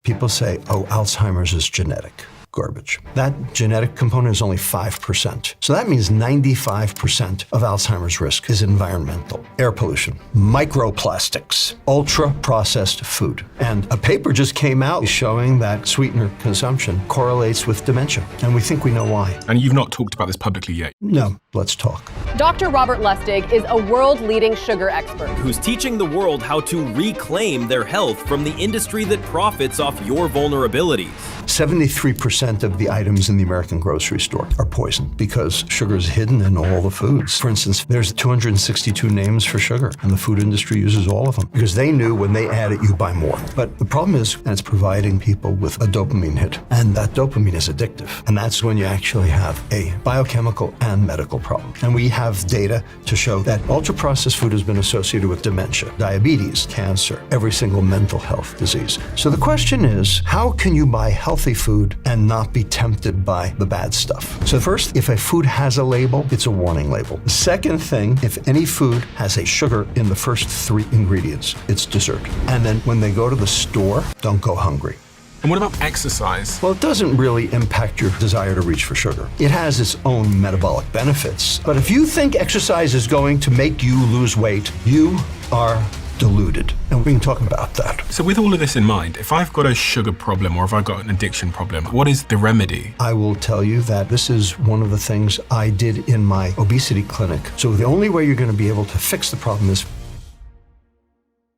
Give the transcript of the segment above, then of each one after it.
People say, oh, Alzheimer's is genetic. Garbage. That genetic component is only 5%. So that means 95% of Alzheimer's risk is environmental. Air pollution, microplastics, ultra-processed food. And a paper just came out showing that sweetener consumption correlates with dementia. And we think we know why. And you've not talked about this publicly yet. No, let's talk. Dr. Robert Lustig is a world-leading sugar expert who's teaching the world how to reclaim their health from the industry that profits off your vulnerabilities. 73% of the items in the American grocery store are poisoned because sugar is hidden in all the foods. For instance, there's 262 names for sugar, and the food industry uses all of them because they knew when they add it, you buy more. But the problem is, and it's providing people with a dopamine hit, and that dopamine is addictive. And that's when you actually have a biochemical and medical problem. And we have data to show that ultra-processed food has been associated with dementia, diabetes, cancer, every single mental health disease. So the question is, how can you buy healthy food and not be tempted by the bad stuff? So first, if a food has a label, it's a warning label. The second thing, if any food has a sugar in the first 3 ingredients, it's dessert. And then when they go to the store, don't go hungry. And what about exercise? Well, it doesn't really impact your desire to reach for sugar. It has its own metabolic benefits. But if you think exercise is going to make you lose weight, you are deluded. And we can talk about that. So with all of this in mind, if I've got a sugar problem or if I've got an addiction problem, what is the remedy? I will tell you that this is one of the things I did in my obesity clinic. So the only way you're going to be able to fix the problem is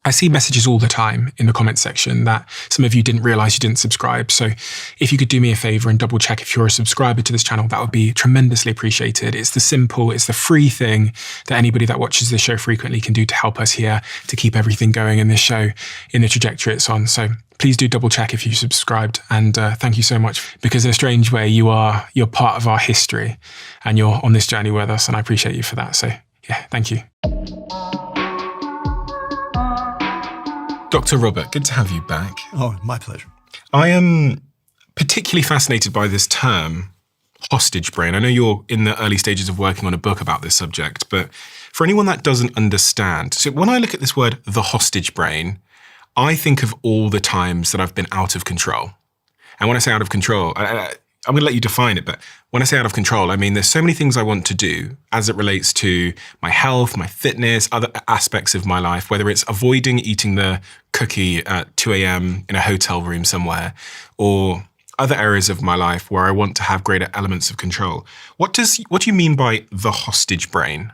I see messages all the time in the comment section that some of you didn't realize you didn't subscribe. So if you could do me a favor and double check if you're a subscriber to this channel, that would be tremendously appreciated. It's the free thing that anybody that watches this show frequently can do to help us here to keep everything going in this show in the trajectory it's on. So please do double check if you subscribed. And thank you so much, because in a strange way, you're part of our history and you're on this journey with us. And I appreciate you for that. So yeah, thank you. Dr. Robert, good to have you back. Oh, my pleasure. I am particularly fascinated by this term, hostage brain. I know you're in the early stages of working on a book about this subject, but for anyone that doesn't understand, so when I look at this word, the hostage brain, I think of all the times that I've been out of control. And when I say out of control, I'm going to let you define it, but when I say out of control, I mean there's so many things I want to do as it relates to my health, my fitness, other aspects of my life, whether it's avoiding eating the cookie at 2 a.m. in a hotel room somewhere, or other areas of my life where I want to have greater elements of control. What do you mean by the hostage brain?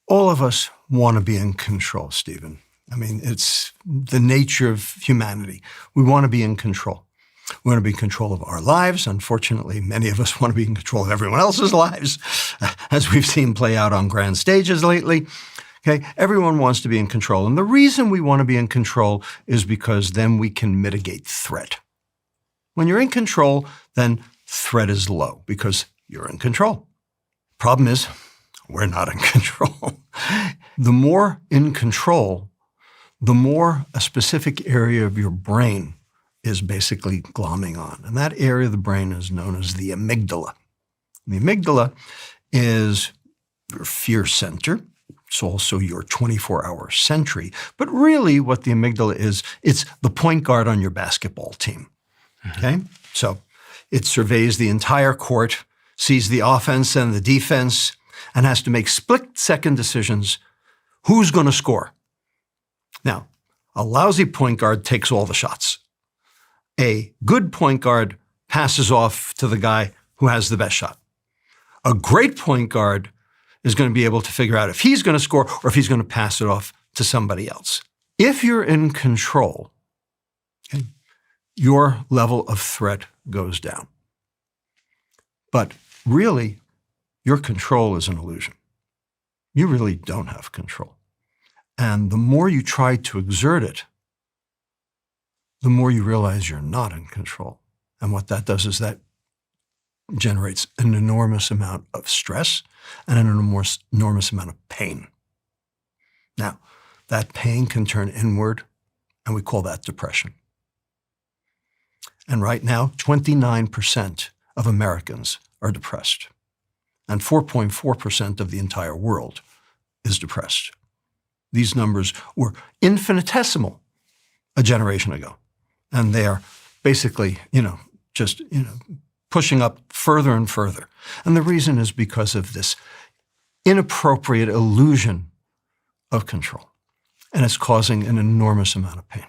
All of us want to be in control, Stephen. I mean, it's the nature of humanity. We want to be in control. We want to be in control of our lives. Unfortunately, many of us want to be in control of everyone else's lives, as we've seen play out on grand stages lately. Okay, everyone wants to be in control. And the reason we want to be in control is because then we can mitigate threat. When you're in control, then threat is low because you're in control. Problem is, we're not in control. The more in control, the more a specific area of your brain is basically glomming on. And that area of the brain is known as the amygdala. The amygdala is your fear center. It's also your 24-hour sentry. But really what the amygdala is, it's the point guard on your basketball team. Okay? So it surveys the entire court, sees the offense and the defense, and has to make split-second decisions. Who's going to score? Now, a lousy point guard takes all the shots. A good point guard passes off to the guy who has the best shot. A great point guard is going to be able to figure out if he's going to score or if he's going to pass it off to somebody else. If you're in control, okay, your level of threat goes down. But really, your control is an illusion. You really don't have control. And the more you try to exert it, the more you realize you're not in control. And what that does is that generates an enormous amount of stress and an enormous amount of pain. Now, that pain can turn inward, and we call that depression. And right now, 29% of Americans are depressed, and 4.4% of the entire world is depressed. These numbers were infinitesimal a generation ago. And they are basically, pushing up further and further. And the reason is because of this inappropriate illusion of control. And it's causing an enormous amount of pain.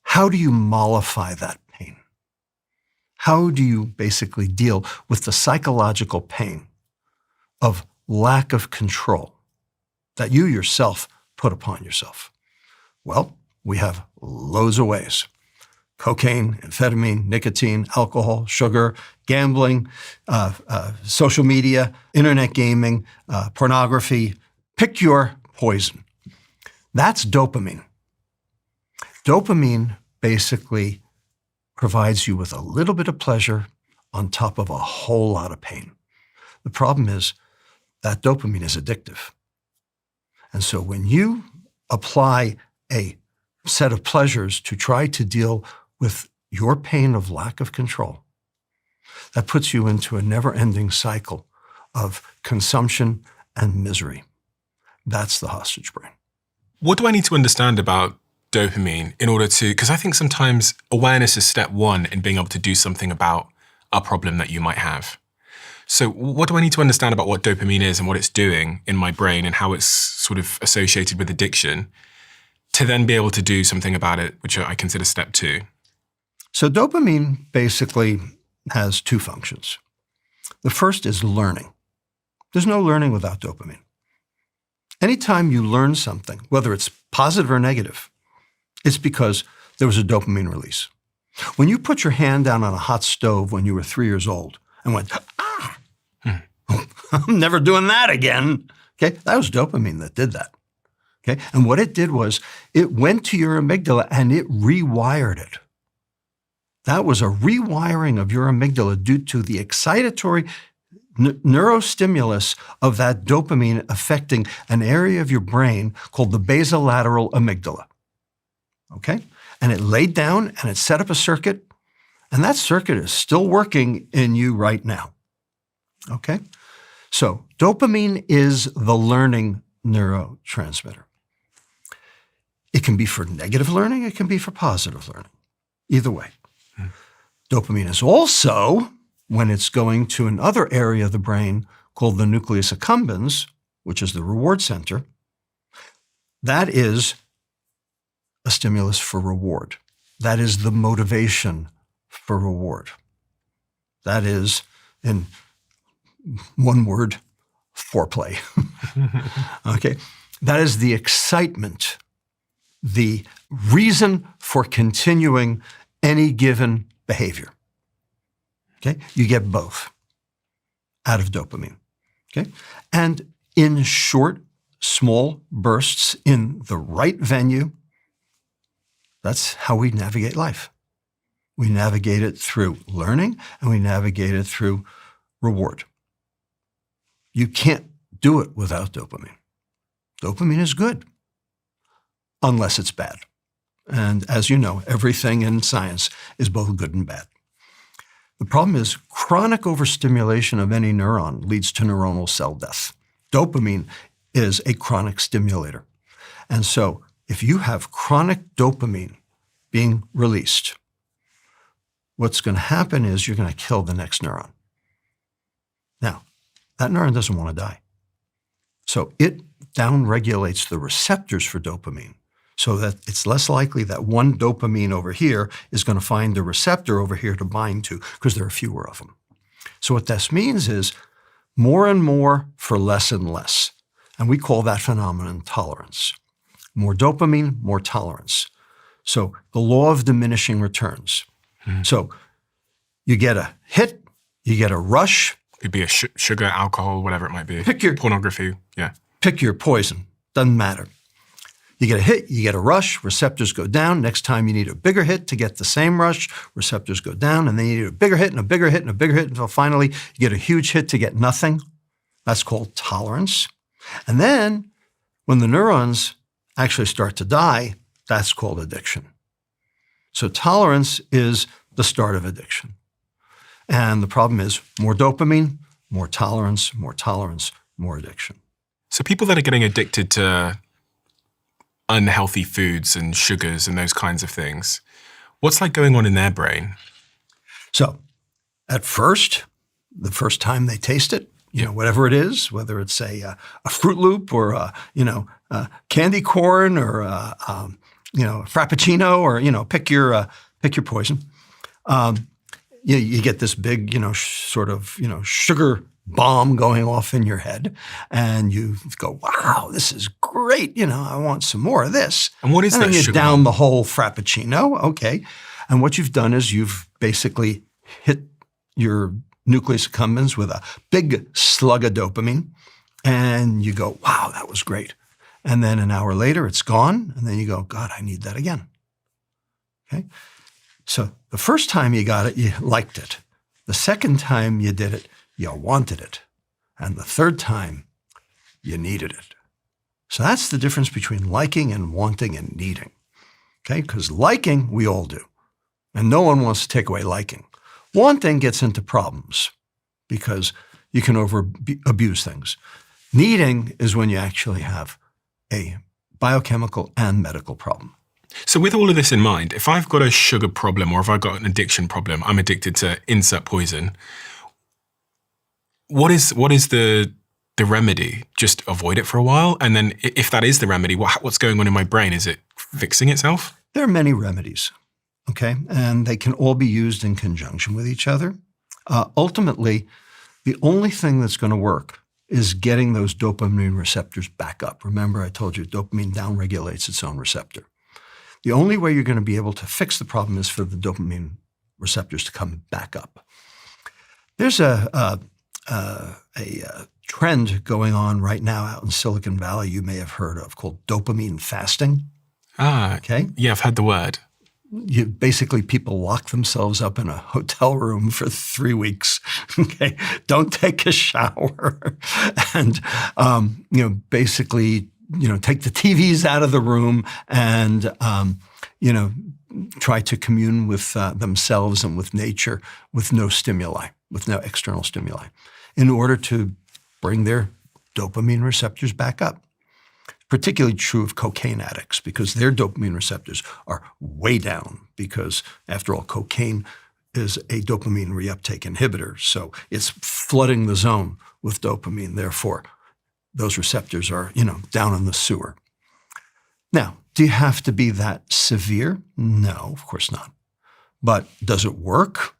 How do you mollify that pain? How do you basically deal with the psychological pain of lack of control that you yourself put upon yourself? Well, we have loads of ways. Cocaine, amphetamine, nicotine, alcohol, sugar, gambling, social media, internet gaming, pornography. Pick your poison. That's dopamine. Dopamine basically provides you with a little bit of pleasure on top of a whole lot of pain. The problem is that dopamine is addictive. And so when you apply a set of pleasures to try to deal with your pain of lack of control, that puts you into a never-ending cycle of consumption and misery. That's the hostage brain. What do I need to understand about dopamine in order to, because I think sometimes awareness is step one in being able to do something about a problem that you might have. So what do I need to understand about what dopamine is and what it's doing in my brain and how it's sort of associated with addiction to then be able to do something about it, which I consider step two? So dopamine basically has two functions. The first is learning. There's no learning without dopamine. Anytime you learn something, whether it's positive or negative, it's because there was a dopamine release. When you put your hand down on a hot stove when you were 3 years old and went, I'm never doing that again. Okay, that was dopamine that did that. Okay, and what it did was it went to your amygdala and it rewired it. That was a rewiring of your amygdala due to the excitatory neurostimulus of that dopamine affecting an area of your brain called the basolateral amygdala. Okay? And it laid down and it set up a circuit, and that circuit is still working in you right now. Okay? So dopamine is the learning neurotransmitter. It can be for negative learning, it can be for positive learning. Either way. Dopamine is also, when it's going to another area of the brain called the nucleus accumbens, which is the reward center, that is a stimulus for reward. That is the motivation for reward. That is, in one word, foreplay. Okay? That is the excitement, the reason for continuing any given behavior. Okay? You get both out of dopamine. Okay? And in short, small bursts in the right venue, that's how we navigate life. We navigate it through learning and we navigate it through reward. You can't do it without dopamine. Dopamine is good, unless it's bad. And as you know, everything in science is both good and bad. The problem is chronic overstimulation of any neuron leads to neuronal cell death. Dopamine is a chronic stimulator. And so if you have chronic dopamine being released, what's going to happen is you're going to kill the next neuron. Now, that neuron doesn't want to die. So it downregulates the receptors for dopamine so that it's less likely that one dopamine over here is going to find the receptor over here to bind to because there are fewer of them. So what this means is more and more for less and less. And we call that phenomenon tolerance. More dopamine, more tolerance. So the law of diminishing returns. So you get a hit, you get a rush. Could be a sugar, alcohol, whatever it might be. Pornography, yeah. Pick your poison, doesn't matter. You get a hit, you get a rush, receptors go down. Next time you need a bigger hit to get the same rush, receptors go down, and then you need a bigger hit and a bigger hit and a bigger hit until finally you get a huge hit to get nothing. That's called tolerance. And then when the neurons actually start to die, that's called addiction. So tolerance is the start of addiction. And the problem is more dopamine, more tolerance, more addiction. So people that are getting addicted to unhealthy foods and sugars and those kinds of things, What's like going on in their brain? So at first, the first time they taste it, whatever it is, whether it's a Fruit Loop or candy corn or Frappuccino or pick your poison. You get this big sugar bomb going off in your head, and you go, "Wow, this is great! I want some more of this." And what is and that then you sugar down bomb? the whole Frappuccino, okay? And what you've done is you've basically hit your nucleus accumbens with a big slug of dopamine, and you go, "Wow, that was great." And then an hour later, it's gone, and then you go, "God, I need that again." Okay? So the first time you got it, you liked it. The second time you did it, you wanted it. And the third time, you needed it. So that's the difference between liking and wanting and needing. Okay? Because liking, we all do. And no one wants to take away liking. Wanting gets into problems because you can abuse things. Needing is when you actually have a biochemical and medical problem. So with all of this in mind, if I've got a sugar problem or if I've got an addiction problem, I'm addicted to insert poison, what is the remedy? Just avoid it for a while? And then if that is the remedy, what's going on in my brain? Is it fixing itself? There are many remedies, okay? And they can all be used in conjunction with each other. Ultimately, the only thing that's going to work is getting those dopamine receptors back up. Remember, I told you dopamine downregulates its own receptor. The only way you're going to be able to fix the problem is for the dopamine receptors to come back up. There's a trend going on right now out in Silicon Valley you may have heard of called dopamine fasting. Okay. Yeah, I've heard the word. Basically, people lock themselves up in a hotel room for 3 weeks. Okay, don't take a shower, and basically, take the TVs out of the room and try to commune with themselves and with nature with no stimuli, with no external stimuli, in order to bring their dopamine receptors back up. Particularly true of cocaine addicts because their dopamine receptors are way down because, after all, cocaine is a dopamine reuptake inhibitor. So it's flooding the zone with dopamine. Therefore, those receptors are, down in the sewer. Now, do you have to be that severe? No, of course not. But does it work?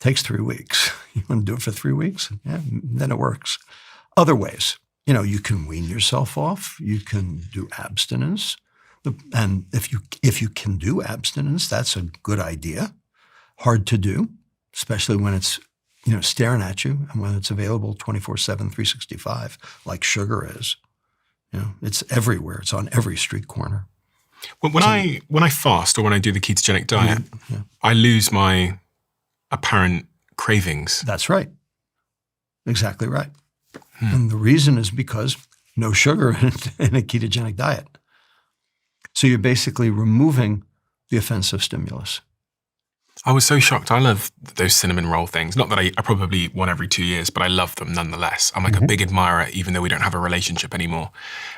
It takes 3 weeks. You want to do it for 3 weeks? Yeah, then it works. Other ways. You can wean yourself off. You can do abstinence. And if you can do abstinence, that's a good idea. Hard to do, especially when it's, staring at you and when it's available 24/7, 365, like sugar is. It's everywhere. It's on every street corner. When I fast or when I do the ketogenic diet, I lose my apparent cravings. That's right. Exactly right. And the reason is because no sugar in a ketogenic diet. So you're basically removing the offensive stimulus. I was so shocked. I love those cinnamon roll things. Not that I probably eat one every 2 years, but I love them nonetheless. I'm like a big admirer, even though we don't have a relationship anymore.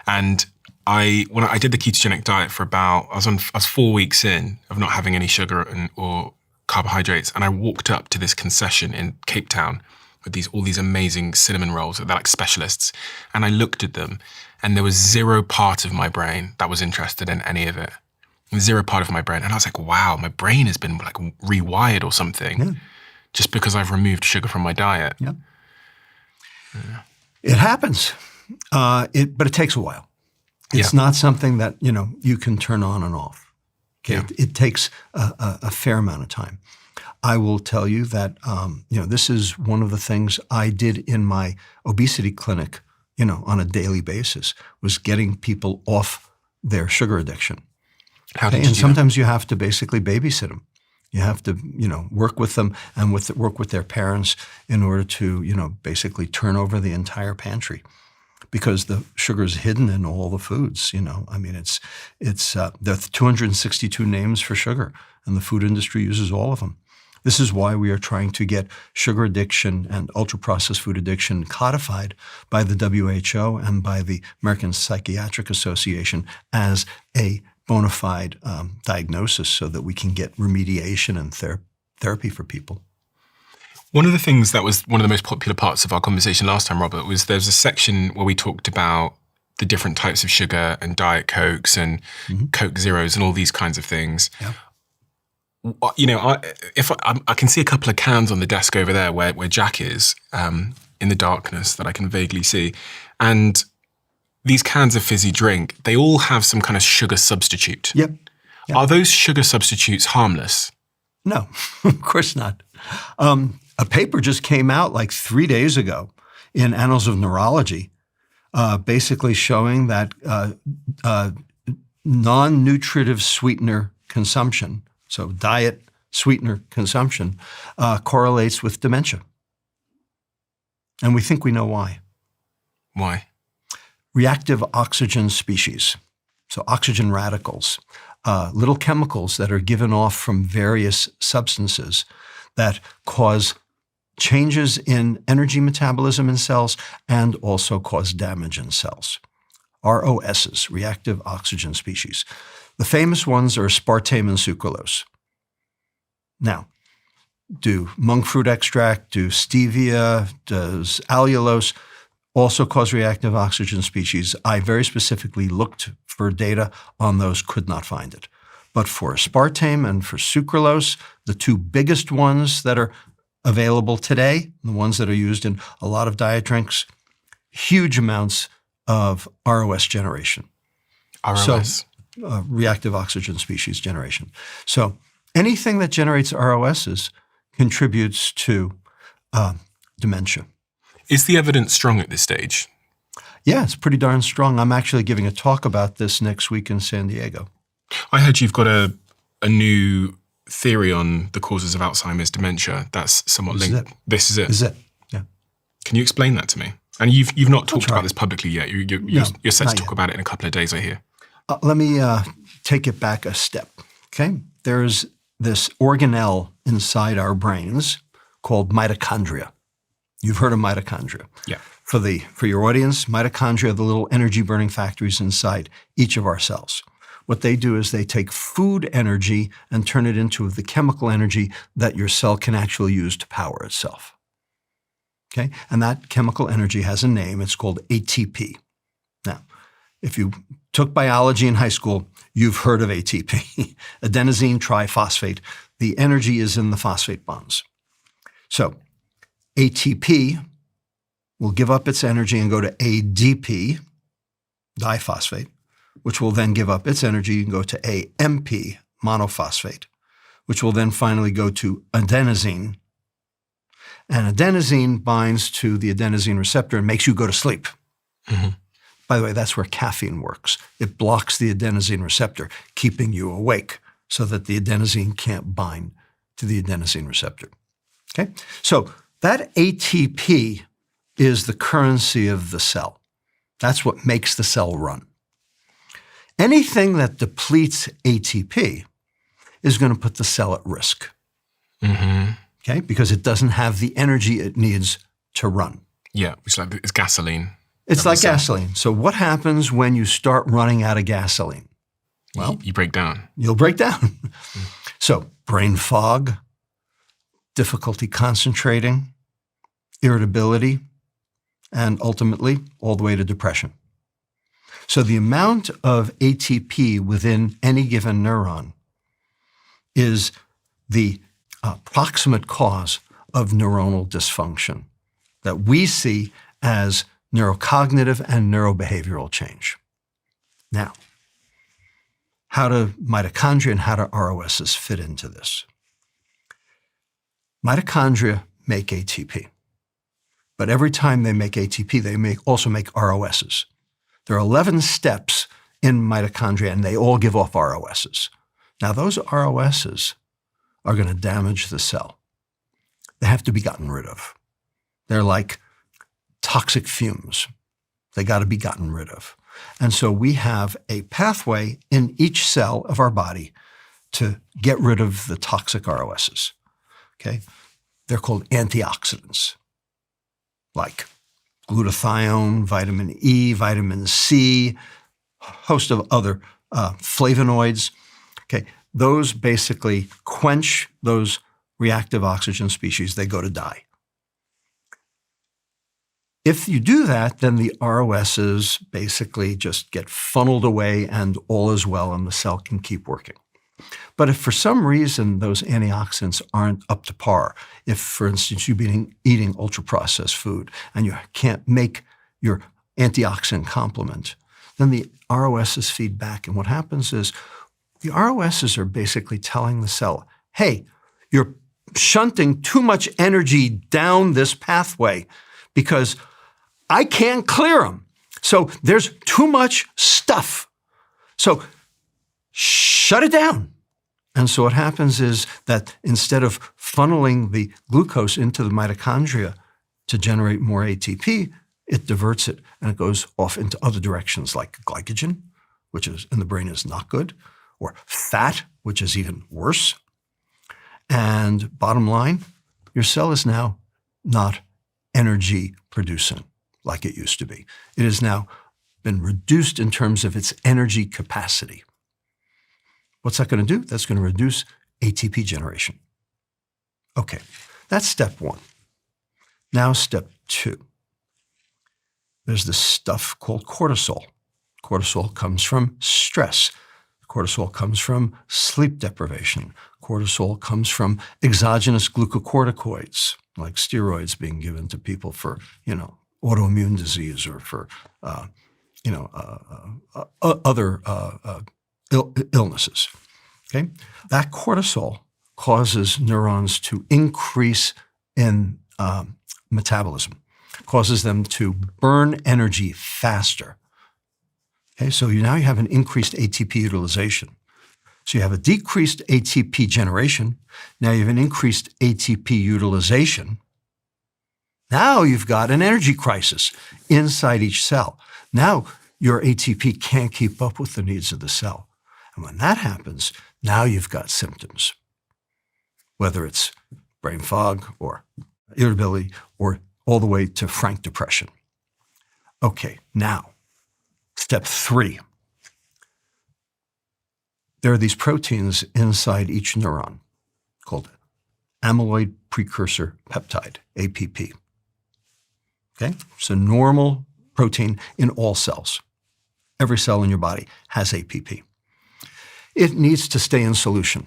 And when I did the ketogenic diet for I was 4 weeks in of not having any sugar or carbohydrates. And I walked up to this concession in Cape Town with all these amazing cinnamon rolls. They're like specialists. And I looked at them and there was zero part of my brain that was interested in any of it. Zero part of my brain. And I was like, wow, my brain has been like rewired or something just because I've removed sugar from my diet. Yeah. It happens, but it takes a while. It's not something that, you can turn on and off. Okay. Yeah. It takes a fair amount of time. I will tell you that, this is one of the things I did in my obesity clinic, on a daily basis, was getting people off their sugar addiction. How did you do and sometimes you have to basically babysit them. You have to, work with them and work with their parents in order to, basically turn over the entire pantry, because the sugar is hidden in all the foods. I mean, there are 262 names for sugar, and the food industry uses all of them. This is why we are trying to get sugar addiction and ultra-processed food addiction codified by the WHO and by the American Psychiatric Association as a bona fide diagnosis so that we can get remediation and therapy for people. One of the things that was one of the most popular parts of our conversation last time, Robert, was there's a section where we talked about the different types of sugar and Diet Cokes and Coke Zeros and all these kinds of things. Yeah. You know, I can see a couple of cans on the desk over there where Jack is in the darkness that I can vaguely see. And these cans of fizzy drink, they all have some kind of sugar substitute. Yep. Are those sugar substitutes harmless? No, of course not. A paper just came out like 3 days ago in Annals of Neurology, basically showing that non-nutritive sweetener consumption, so diet sweetener consumption, correlates with dementia. And we think we know why. Why? Reactive oxygen species, so oxygen radicals, little chemicals that are given off from various substances that cause changes in energy metabolism in cells and also cause damage in cells. ROSs, reactive oxygen species. The famous ones are aspartame and sucralose. Now, do monk fruit extract, do stevia, does allulose also cause reactive oxygen species? I very specifically looked for data on those, could not find it. But for aspartame and for sucralose, the two biggest ones that are available today, the ones that are used in a lot of diet drinks, huge amounts of ROS generation. ROS? So, reactive oxygen species generation. So anything that generates ROSs contributes to dementia. Is the evidence strong at this stage? Yeah, it's pretty darn strong. I'm actually giving a talk about this next week in San Diego. I heard you've got a new theory on the causes of Alzheimer's dementia that's somewhat linked. This is it. This is it. Yeah. Can you explain that to me? And you've not talked about this publicly yet. You're set to talk about it in a couple of days, I hear. Let me take it back a step. Okay, there's this organelle inside our brains called mitochondria. You've heard of mitochondria. Yeah. For your audience, mitochondria are the little energy burning factories inside each of our cells. What they do is they take food energy and turn it into the chemical energy that your cell can actually use to power itself. Okay? And that chemical energy has a name. It's called ATP. Now, if you took biology in high school, you've heard of ATP, adenosine triphosphate. The energy is in the phosphate bonds. So ATP will give up its energy and go to ADP, diphosphate, which will then give up its energy and go to AMP, monophosphate, which will then finally go to adenosine. And adenosine binds to the adenosine receptor and makes you go to sleep. Mm-hmm. By the way, that's where caffeine works. It blocks the adenosine receptor, keeping you awake so that the adenosine can't bind to the adenosine receptor. Okay? So that ATP is the currency of the cell. That's what makes the cell run. Anything that depletes ATP is going to put the cell at risk. Mm-hmm. Okay? Because it doesn't have the energy it needs to run. Yeah, it's gasoline. It's like gasoline. So what happens when you start running out of gasoline? Well, you break down. You'll break down. So brain fog, difficulty concentrating, irritability, and ultimately all the way to depression. So the amount of ATP within any given neuron is the proximate cause of neuronal dysfunction that we see as neurocognitive and neurobehavioral change. Now, how do mitochondria and how do ROSs fit into this? Mitochondria make ATP, but every time they make ATP, they also make ROSs. There are 11 steps in mitochondria, and they all give off ROSs. Now, those ROSs are going to damage the cell. They have to be gotten rid of. They're like toxic fumes. They got to be gotten rid of. And so we have a pathway in each cell of our body to get rid of the toxic ROSs. Okay? They're called antioxidants, like glutathione, vitamin E, vitamin C, a host of other flavonoids. Okay, those basically quench those reactive oxygen species. They go to die. If you do that, then the ROSs basically just get funneled away and all is well and the cell can keep working. But if for some reason those antioxidants aren't up to par, if, for instance, you've been eating ultra-processed food and you can't make your antioxidant complement, then the ROSs feed back. And what happens is the ROSs are basically telling the cell, hey, you're shunting too much energy down this pathway because I can't clear them. So there's too much stuff. So shut it down. And so what happens is that instead of funneling the glucose into the mitochondria to generate more ATP, it diverts it and it goes off into other directions like glycogen, which is in the brain is not good, or fat, which is even worse. And bottom line, your cell is now not energy producing like it used to be. It has now been reduced in terms of its energy capacity. What's that going to do? That's going to reduce ATP generation. Okay, that's step one. Now step two. There's this stuff called cortisol. Cortisol comes from stress. Cortisol comes from sleep deprivation. Cortisol comes from exogenous glucocorticoids, like steroids being given to people for, autoimmune disease or for, other illnesses. Okay, that cortisol causes neurons to increase in metabolism, causes them to burn energy faster. Okay, so now you have an increased ATP utilization. So you have a decreased ATP generation. Now you have an increased ATP utilization. Now you've got an energy crisis inside each cell. Now your ATP can't keep up with the needs of the cell. And when that happens, now you've got symptoms, whether it's brain fog or irritability or all the way to frank depression. Okay, now, step three. There are these proteins inside each neuron called amyloid precursor peptide, APP. Okay, it's a normal protein in all cells. Every cell in your body has APP. It needs to stay in solution.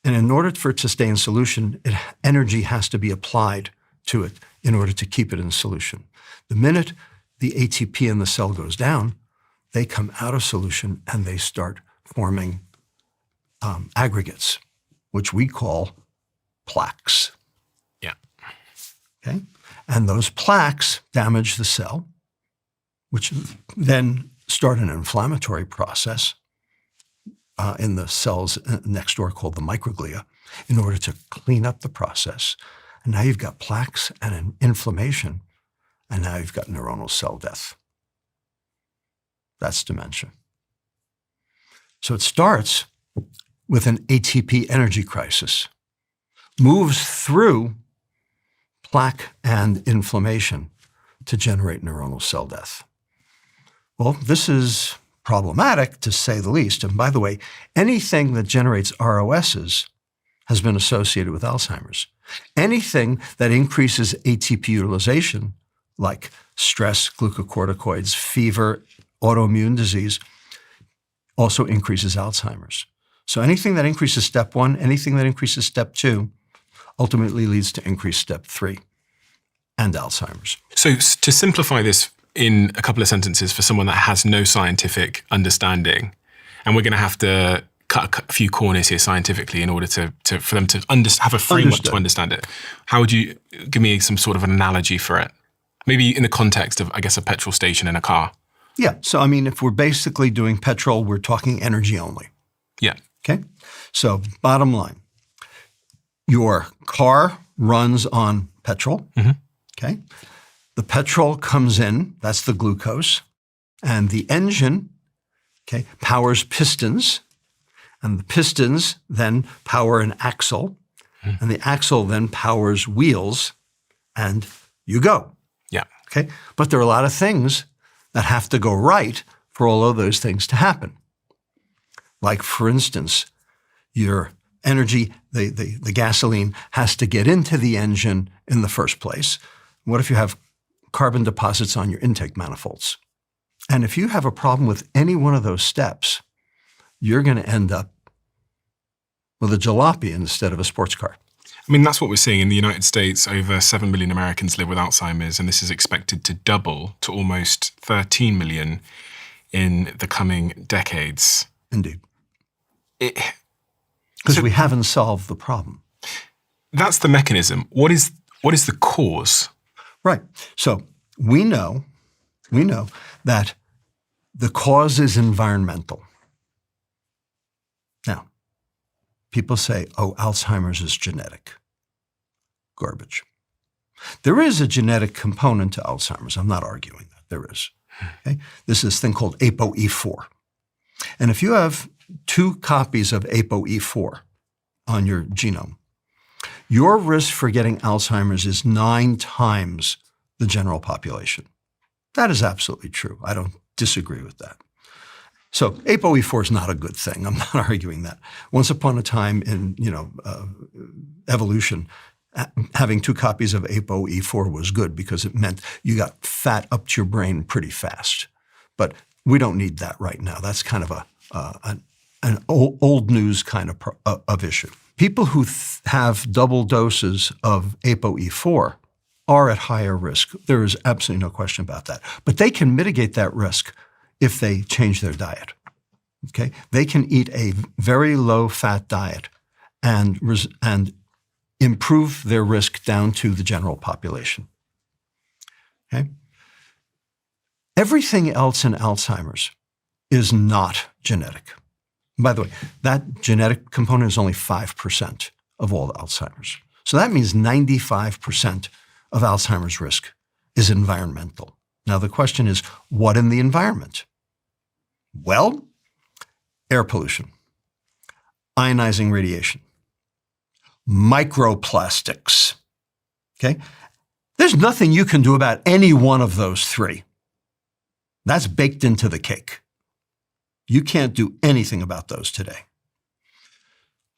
And in order for it to stay in solution, energy has to be applied to it in order to keep it in solution. The minute the ATP in the cell goes down, they come out of solution and they start forming aggregates, which we call plaques. Yeah. Okay? And those plaques damage the cell, which then start an inflammatory process in the cells next door called the microglia in order to clean up the process. And now you've got plaques and an inflammation, and now you've got neuronal cell death. That's dementia. So it starts with an ATP energy crisis, moves through plaque and inflammation to generate neuronal cell death. Well, this is problematic to say the least. And by the way, anything that generates ROSs has been associated with Alzheimer's. Anything that increases ATP utilization, like stress, glucocorticoids, fever, autoimmune disease, also increases Alzheimer's. So anything that increases step one, anything that increases step two, ultimately leads to increased step three and Alzheimer's. So to simplify this in a couple of sentences for someone that has no scientific understanding, and we're going to have to cut a few corners here scientifically in order for them to have a framework to understand it. How would you give me some sort of an analogy for it? Maybe in the context of, I guess, a petrol station in a car. Yeah. So, I mean, if we're basically doing petrol, we're talking energy only. Yeah. Okay. So bottom line, your car runs on petrol. Mm-hmm. Okay. The petrol comes in, that's the glucose, and the engine, okay, powers pistons, and the pistons then power an axle, and the axle then powers wheels, and you go. Yeah. Okay. But there are a lot of things that have to go right for all of those things to happen. Like, for instance, your energy, the gasoline, has to get into the engine in the first place. What if you have carbon deposits on your intake manifolds? And if you have a problem with any one of those steps, you're going to end up with a jalopy instead of a sports car. I mean, that's what we're seeing in the United States. Over 7 million Americans live with Alzheimer's, and this is expected to double to almost 13 million in the coming decades. Indeed. Because we haven't solved the problem. That's the mechanism. What is the cause? Right. So we know that the cause is environmental. Now, people say, oh, Alzheimer's is genetic. Garbage. There is a genetic component to Alzheimer's. I'm not arguing that. There is. Okay? This is this thing called ApoE4. And if you have 2 copies of ApoE4 on your genome, your risk for getting Alzheimer's is 9 times the general population. That is absolutely true. I don't disagree with that. So ApoE4 is not a good thing. I'm not arguing that. Once upon a time in evolution, having 2 copies of ApoE4 was good because it meant you got fat up to your brain pretty fast. But we don't need that right now. That's kind of an old news kind of issue. People who have double doses of ApoE4 are at higher risk. There is absolutely no question about that. But they can mitigate that risk if they change their diet. Okay, they can eat a very low-fat diet and improve their risk down to the general population. Okay, everything else in Alzheimer's is not genetic. By the way, that genetic component is only 5% of all Alzheimer's. So that means 95% of Alzheimer's risk is environmental. Now the question is, what in the environment? Well, air pollution, ionizing radiation, microplastics. Okay? There's nothing you can do about any one of those 3. That's baked into the cake. You can't do anything about those today.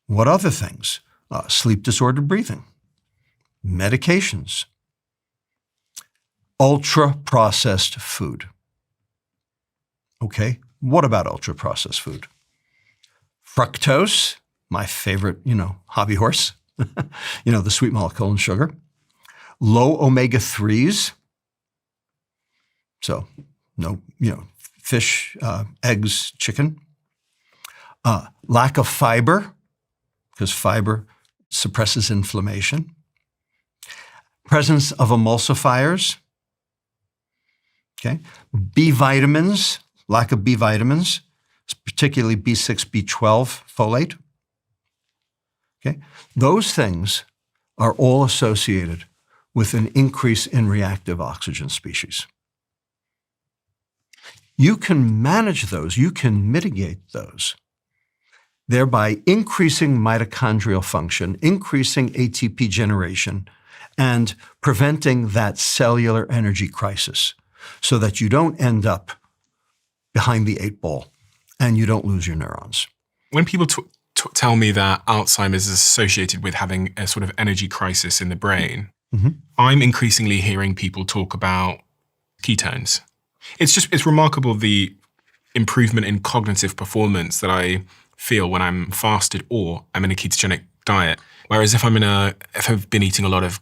What other things? Sleep disordered breathing, medications, ultra-processed food. Okay, what about ultra-processed food? Fructose, my favorite, hobby horse, the sweet molecule in sugar. Low omega-3s, so no, fish, eggs, chicken. Lack of fiber, because fiber suppresses inflammation. Presence of emulsifiers. Okay. B vitamins, lack of B vitamins, particularly B6, B12, folate. Okay. Those things are all associated with an increase in reactive oxygen species. You can manage those, you can mitigate those, thereby increasing mitochondrial function, increasing ATP generation, and preventing that cellular energy crisis so that you don't end up behind the 8 ball and you don't lose your neurons. When people tell me that Alzheimer's is associated with having a sort of energy crisis in the brain, I'm increasingly hearing people talk about ketones. It's remarkable the improvement in cognitive performance that I feel when I'm fasted or I'm in a ketogenic diet. Whereas if I've been eating a lot of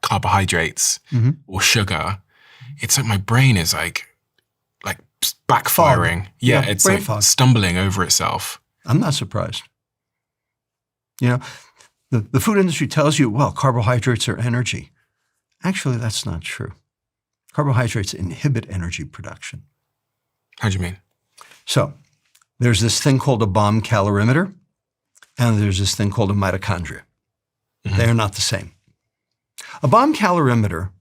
carbohydrates or sugar, it's like my brain is like backfiring. Fog. Yeah, it's brain like fog. Stumbling over itself. I'm not surprised. The food industry tells you, well, carbohydrates are energy. Actually, that's not true. Carbohydrates inhibit energy production. How do you mean? So there's this thing called a bomb calorimeter, and there's this thing called a mitochondria. They are not the same. A bomb calorimeter,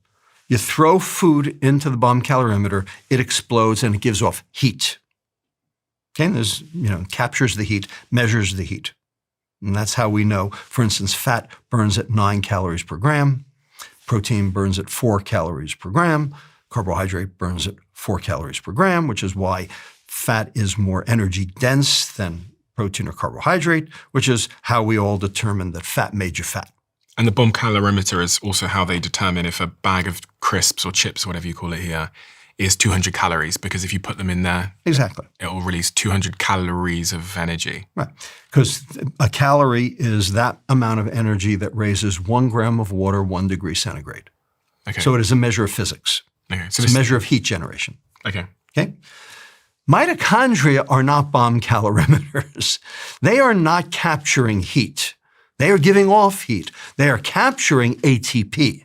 you throw food into the bomb calorimeter, it explodes and it gives off heat. Okay, and there's, captures the heat, measures the heat. And that's how we know, for instance, fat burns at 9 calories per gram, protein burns at 4 calories per gram, Carbohydrate burns at 4 calories per gram, which is why fat is more energy dense than protein or carbohydrate, which is how we all determine that fat made you fat. And the bomb calorimeter is also how they determine if a bag of crisps or chips, whatever you call it here, is 200 calories, because if you put them in there, exactly, it will release 200 calories of energy. Right. Because a calorie is that amount of energy that raises 1 gram of water 1 degree centigrade. Okay. So it is a measure of physics. Okay. So it's a measure of heat generation. Okay. Okay. Mitochondria are not bomb calorimeters. They are not capturing heat. They are giving off heat. They are capturing ATP.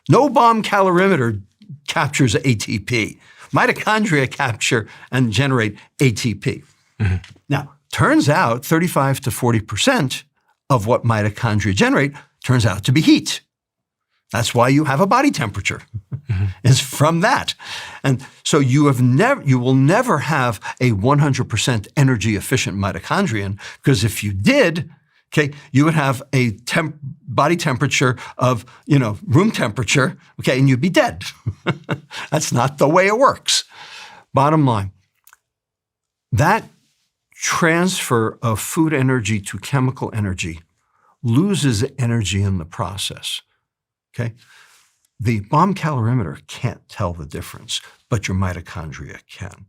No bomb calorimeter captures ATP. Mitochondria capture and generate ATP. Mm-hmm. Now, turns out 35 to 40% of what mitochondria generate turns out to be heat. That's why you have a body temperature. Mm-hmm. It's from that. And so you will never have a 100% energy efficient mitochondrion, because if you did, okay, you would have a body temperature of, room temperature, okay, and you'd be dead. That's not the way it works. Bottom line, that transfer of food energy to chemical energy loses energy in the process, okay? The bomb calorimeter can't tell the difference, but your mitochondria can.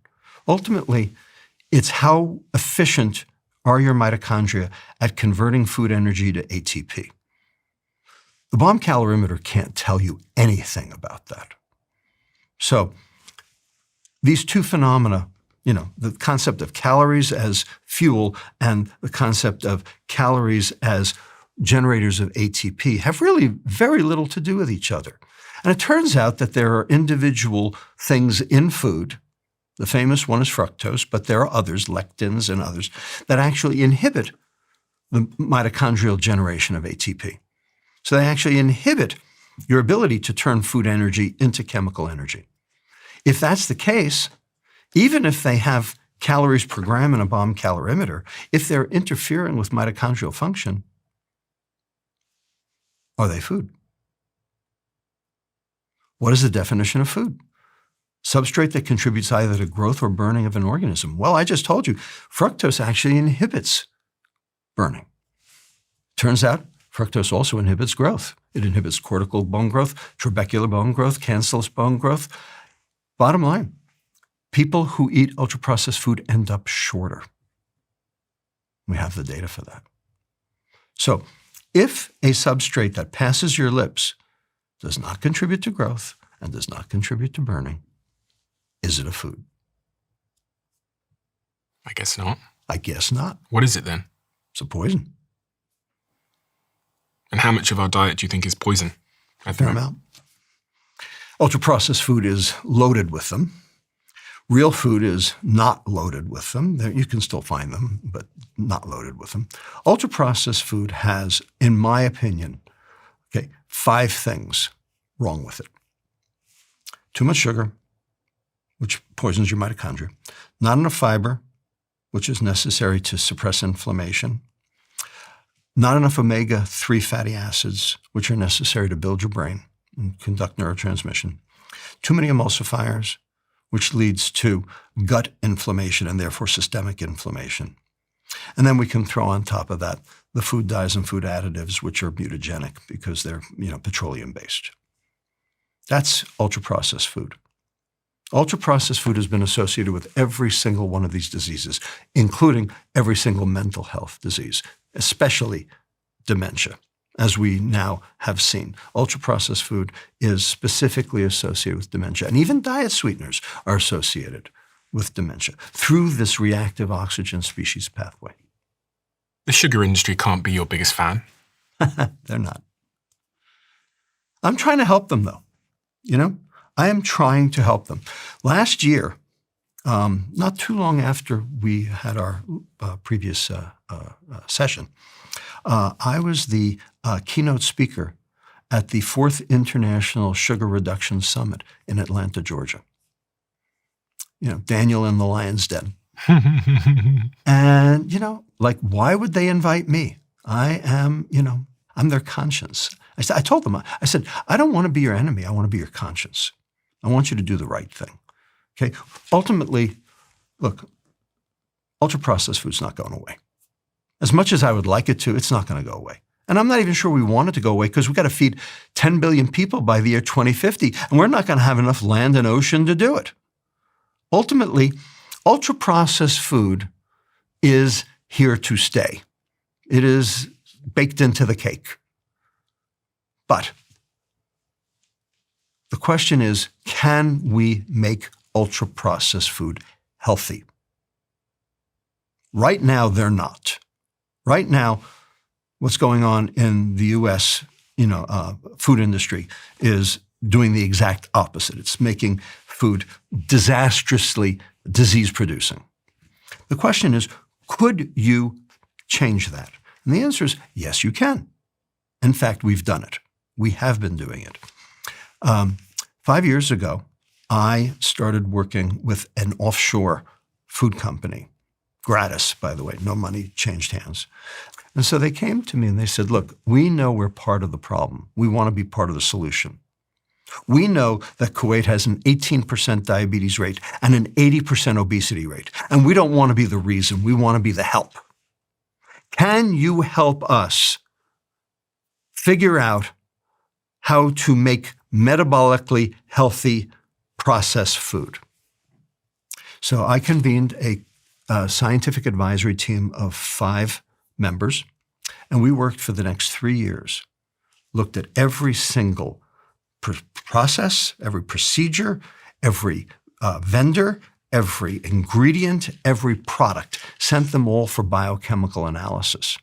Ultimately, it's how efficient are your mitochondria at converting food energy to ATP. The bomb calorimeter can't tell you anything about that. So these two phenomena, the concept of calories as fuel and the concept of calories as generators of ATP have really very little to do with each other. And it turns out that there are individual things in food. The famous one is fructose, but there are others, lectins and others, that actually inhibit the mitochondrial generation of ATP. So they actually inhibit your ability to turn food energy into chemical energy. If that's the case, even if they have calories per gram in a bomb calorimeter, if they're interfering with mitochondrial function, are they food? What is the definition of food? Substrate that contributes either to growth or burning of an organism. Well, I just told you, fructose actually inhibits burning. Turns out, fructose also inhibits growth. It inhibits cortical bone growth, trabecular bone growth, cancellous bone growth. Bottom line, people who eat ultra-processed food end up shorter. We have the data for that. So if a substrate that passes your lips does not contribute to growth and does not contribute to burning, is it a food? I guess not. I guess not. What is it then? It's a poison. And how much of our diet do you think is poison? A fair amount. Ultra-processed food is loaded with them. Real food is not loaded with them. You can still find them, but not loaded with them. Ultra-processed food has, in my opinion, 5 things wrong with it. Too much sugar, which poisons your mitochondria. Not enough fiber, which is necessary to suppress inflammation. Not enough omega-3 fatty acids, which are necessary to build your brain and conduct neurotransmission. Too many emulsifiers, which leads to gut inflammation and therefore systemic inflammation. And then we can throw on top of that the food dyes and food additives, which are mutagenic because they're petroleum-based. That's ultra-processed food. Ultra-processed food has been associated with every single one of these diseases, including every single mental health disease, especially dementia, as we now have seen. Ultra-processed food is specifically associated with dementia, and even diet sweeteners are associated with dementia through this reactive oxygen species pathway. The sugar industry can't be your biggest fan. They're not. I'm trying to help them, though. I am trying to help them. Last year, not too long after we had our previous session, I was the keynote speaker at the 4th International Sugar Reduction Summit in Atlanta, Georgia. Daniel in the Lion's Den. And, why would they invite me? I am, I'm their conscience. I told them, I said, I don't want to be your enemy. I want to be your conscience. I want you to do the right thing. Okay? Ultimately, look, ultra-processed food's not going away. As much as I would like it to, it's not going to go away. And I'm not even sure we want it to go away because we've got to feed 10 billion people by the year 2050, and we're not going to have enough land and ocean to do it. Ultimately, ultra-processed food is here to stay. It is baked into the cake. But the question is, can we make ultra-processed food healthy? Right now, they're not. Right now, what's going on in the U.S., food industry is doing the exact opposite. It's making food disastrously disease-producing. The question is, could you change that? And the answer is, yes, you can. In fact, we've done it. We have been doing it. 5 years ago, I started working with an offshore food company, gratis, by the way, no money changed hands. And so they came to me and they said, look, we know we're part of the problem. We want to be part of the solution. We know that Kuwait has an 18% diabetes rate and an 80% obesity rate, and we don't want to be the reason. We want to be the help. Can you help us figure out how to make metabolically healthy processed food? So I convened a scientific advisory team of 5 members, and we worked for the next 3 years, looked at every single process, every procedure, every vendor, every ingredient, every product, sent them all for biochemical analysis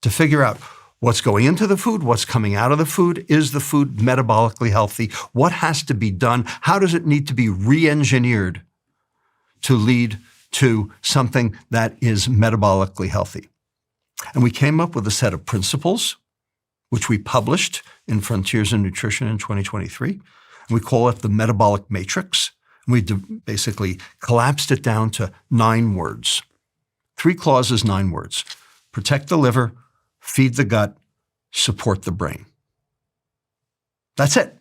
to figure out what's going into the food, what's coming out of the food, is the food metabolically healthy, what has to be done, how does it need to be re-engineered to lead to something that is metabolically healthy. And we came up with a set of principles, which we published in Frontiers in Nutrition in 2023. And we call it the metabolic matrix. And we basically collapsed it down to 9 words. 3 clauses, 9 words. Protect the liver, feed the gut, support the brain. That's it.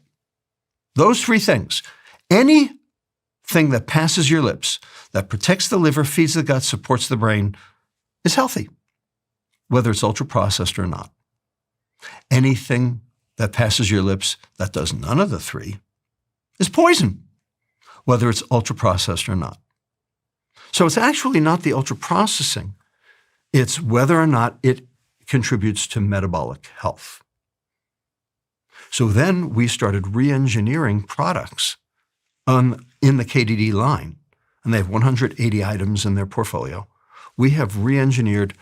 Those 3 things. Anything that passes your lips, that protects the liver, feeds the gut, supports the brain, is healthy, whether it's ultra-processed or not. Anything that passes your lips that does none of the 3 is poison, whether it's ultra-processed or not. So it's actually not the ultra-processing, it's whether or not it contributes to metabolic health. So then we started re-engineering products in the KDD line, and they have 180 items in their portfolio. We have re-engineered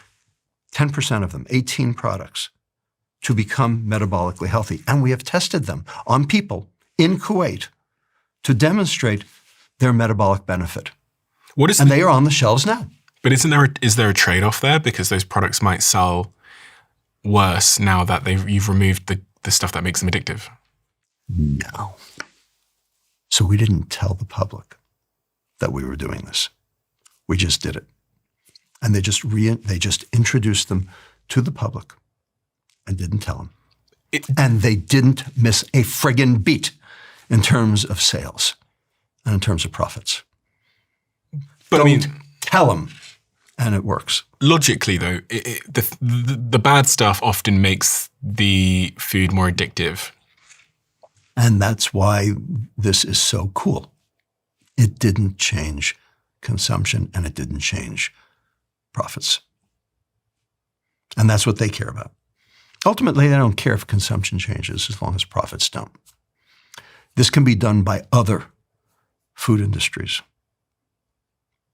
10% of them, 18 products, to become metabolically healthy. And we have tested them on people in Kuwait to demonstrate their metabolic benefit. And they are on the shelves now. But is there a trade-off there? Because those products might sell worse now that you've removed the stuff that makes them addictive. No. So we didn't tell the public that we were doing this. We just did it. And they just introduced them to the public and didn't tell them. And they didn't miss a friggin' beat in terms of sales and in terms of profits. But Don't tell them, and it works. Logically, though, the bad stuff often makes the food more addictive. And that's why this is so cool. It didn't change consumption, and it didn't change profits. And that's what they care about. Ultimately, they don't care if consumption changes as long as profits don't. This can be done by other food industries.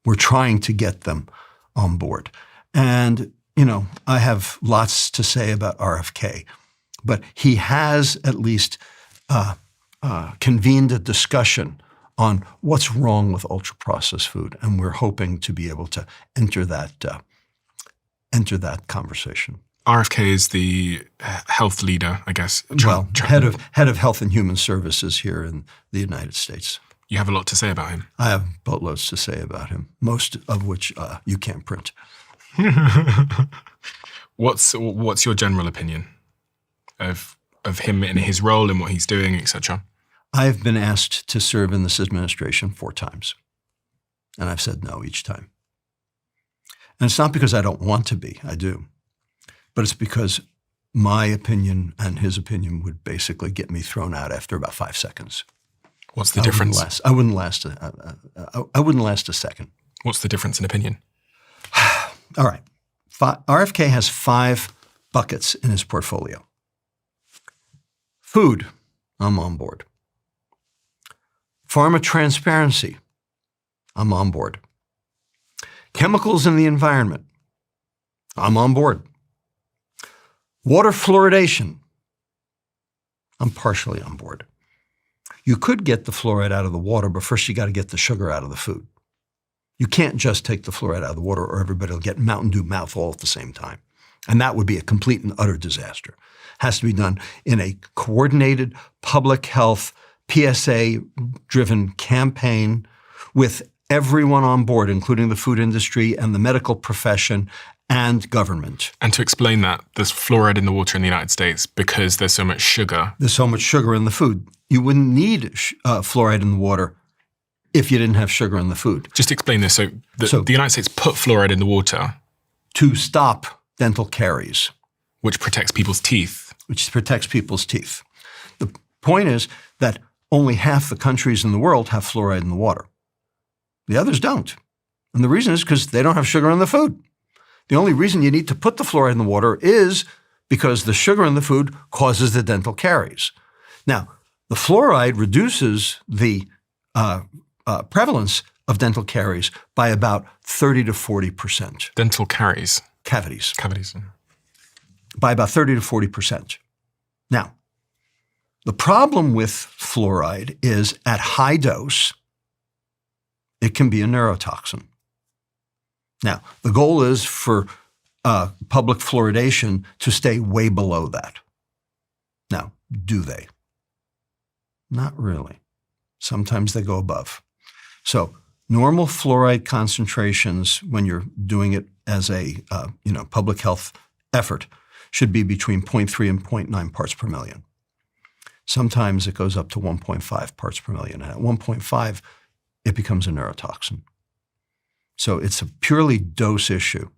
We're trying to get them on board. And, I have lots to say about RFK, but he has at least convened a discussion on what's wrong with ultra-processed food, and we're hoping to be able to enter that conversation. RFK is the health leader, I guess. Head of Health and Human Services here in the United States. You have a lot to say about him. I have boatloads to say about him, most of which you can't print. What's your general opinion of him and his role and what he's doing, etc.? I've been asked to serve in this administration 4 times, and I've said no each time. And it's not because I don't want to be, I do, but it's because my opinion and his opinion would basically get me thrown out after about 5 seconds. What's the difference? I wouldn't last a second. What's the difference in opinion? All right. RFK has 5 buckets in his portfolio. Food, I'm on board. Pharma transparency, I'm on board. Chemicals in the environment, I'm on board. Water fluoridation, I'm partially on board. You could get the fluoride out of the water, but first you got to get the sugar out of the food. You can't just take the fluoride out of the water or everybody will get Mountain Dew mouth all at the same time. And that would be a complete and utter disaster. Has to be done in a coordinated public health, PSA-driven campaign with everyone on board, including the food industry and the medical profession and government. And to explain that, there's fluoride in the water in the United States because there's so much sugar. There's so much sugar in the food. You wouldn't need fluoride in the water if you didn't have sugar in the food. Just explain this. So the United States put fluoride in the water to stop dental caries. Which protects people's teeth. The point is that only half the countries in the world have fluoride in the water. The others don't. And the reason is because they don't have sugar in the food. The only reason you need to put the fluoride in the water is because the sugar in the food causes the dental caries. Now, the fluoride reduces the prevalence of dental caries by about 30 to 40%. Dental caries? Cavities. Cavities. By about 30 to 40%. Now, the problem with fluoride is at high dose, it can be a neurotoxin. Now, the goal is for public fluoridation to stay way below that. Now, do they? Not really. Sometimes they go above. So normal fluoride concentrations, when you're doing it as a public health effort, should be between 0.3 and 0.9 parts per million. Sometimes it goes up to 1.5 parts per million. And at 1.5, it becomes a neurotoxin. So it's a purely dose issue.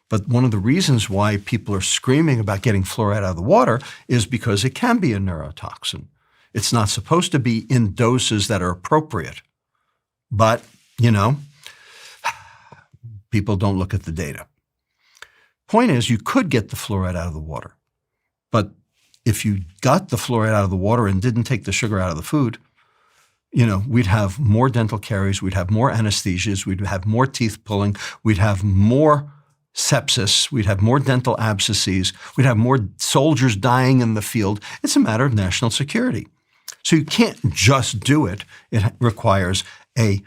But one of the reasons why people are screaming about getting fluoride out of the water is because it can be a neurotoxin. It's not supposed to be in doses that are appropriate. But, people don't look at the data. Point is, you could get the fluoride out of the water. But if you got the fluoride out of the water and didn't take the sugar out of the food, we'd have more dental caries, we'd have more anesthesias, we'd have more teeth pulling, we'd have more sepsis, we'd have more dental abscesses, we'd have more soldiers dying in the field. It's a matter of national security. So you can't just do it. It requires a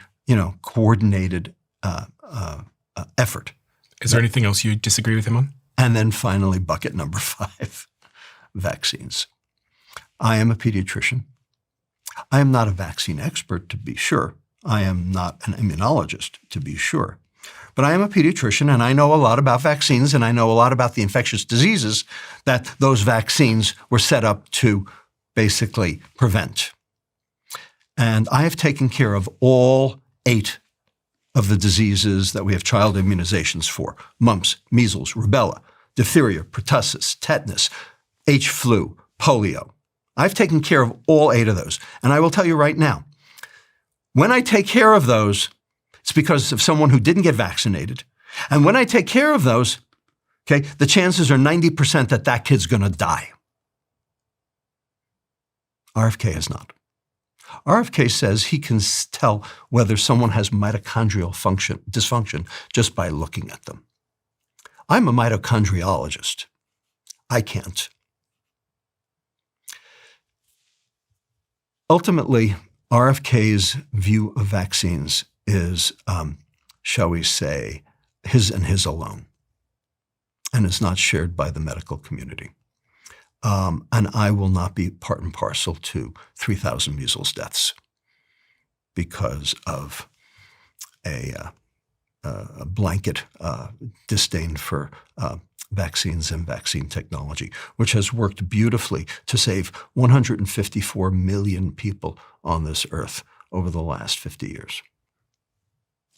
coordinated effort. Is there anything else you disagree with him on? And then finally, bucket number 5, vaccines. I am a pediatrician. I am not a vaccine expert, to be sure. I am not an immunologist, to be sure. But I am a pediatrician, and I know a lot about vaccines, and I know a lot about the infectious diseases that those vaccines were set up to basically prevent. And I have taken care of all 8 of the diseases that we have child immunizations for: mumps, measles, rubella, diphtheria, pertussis, tetanus, H-flu, polio. I've taken care of all 8 of those. And I will tell you right now, when I take care of those, it's because of someone who didn't get vaccinated. And when I take care of those, the chances are 90% that that kid's going to die. RFK is not. RFK says he can tell whether someone has mitochondrial dysfunction just by looking at them. I'm a mitochondriologist. I can't. Ultimately, RFK's view of vaccines is, shall we say, his and his alone, and is not shared by the medical community. And I will not be part and parcel to 3,000 measles deaths because of a a blanket disdain for vaccines and vaccine technology, which has worked beautifully to save 154 million people on this earth over the last 50 years.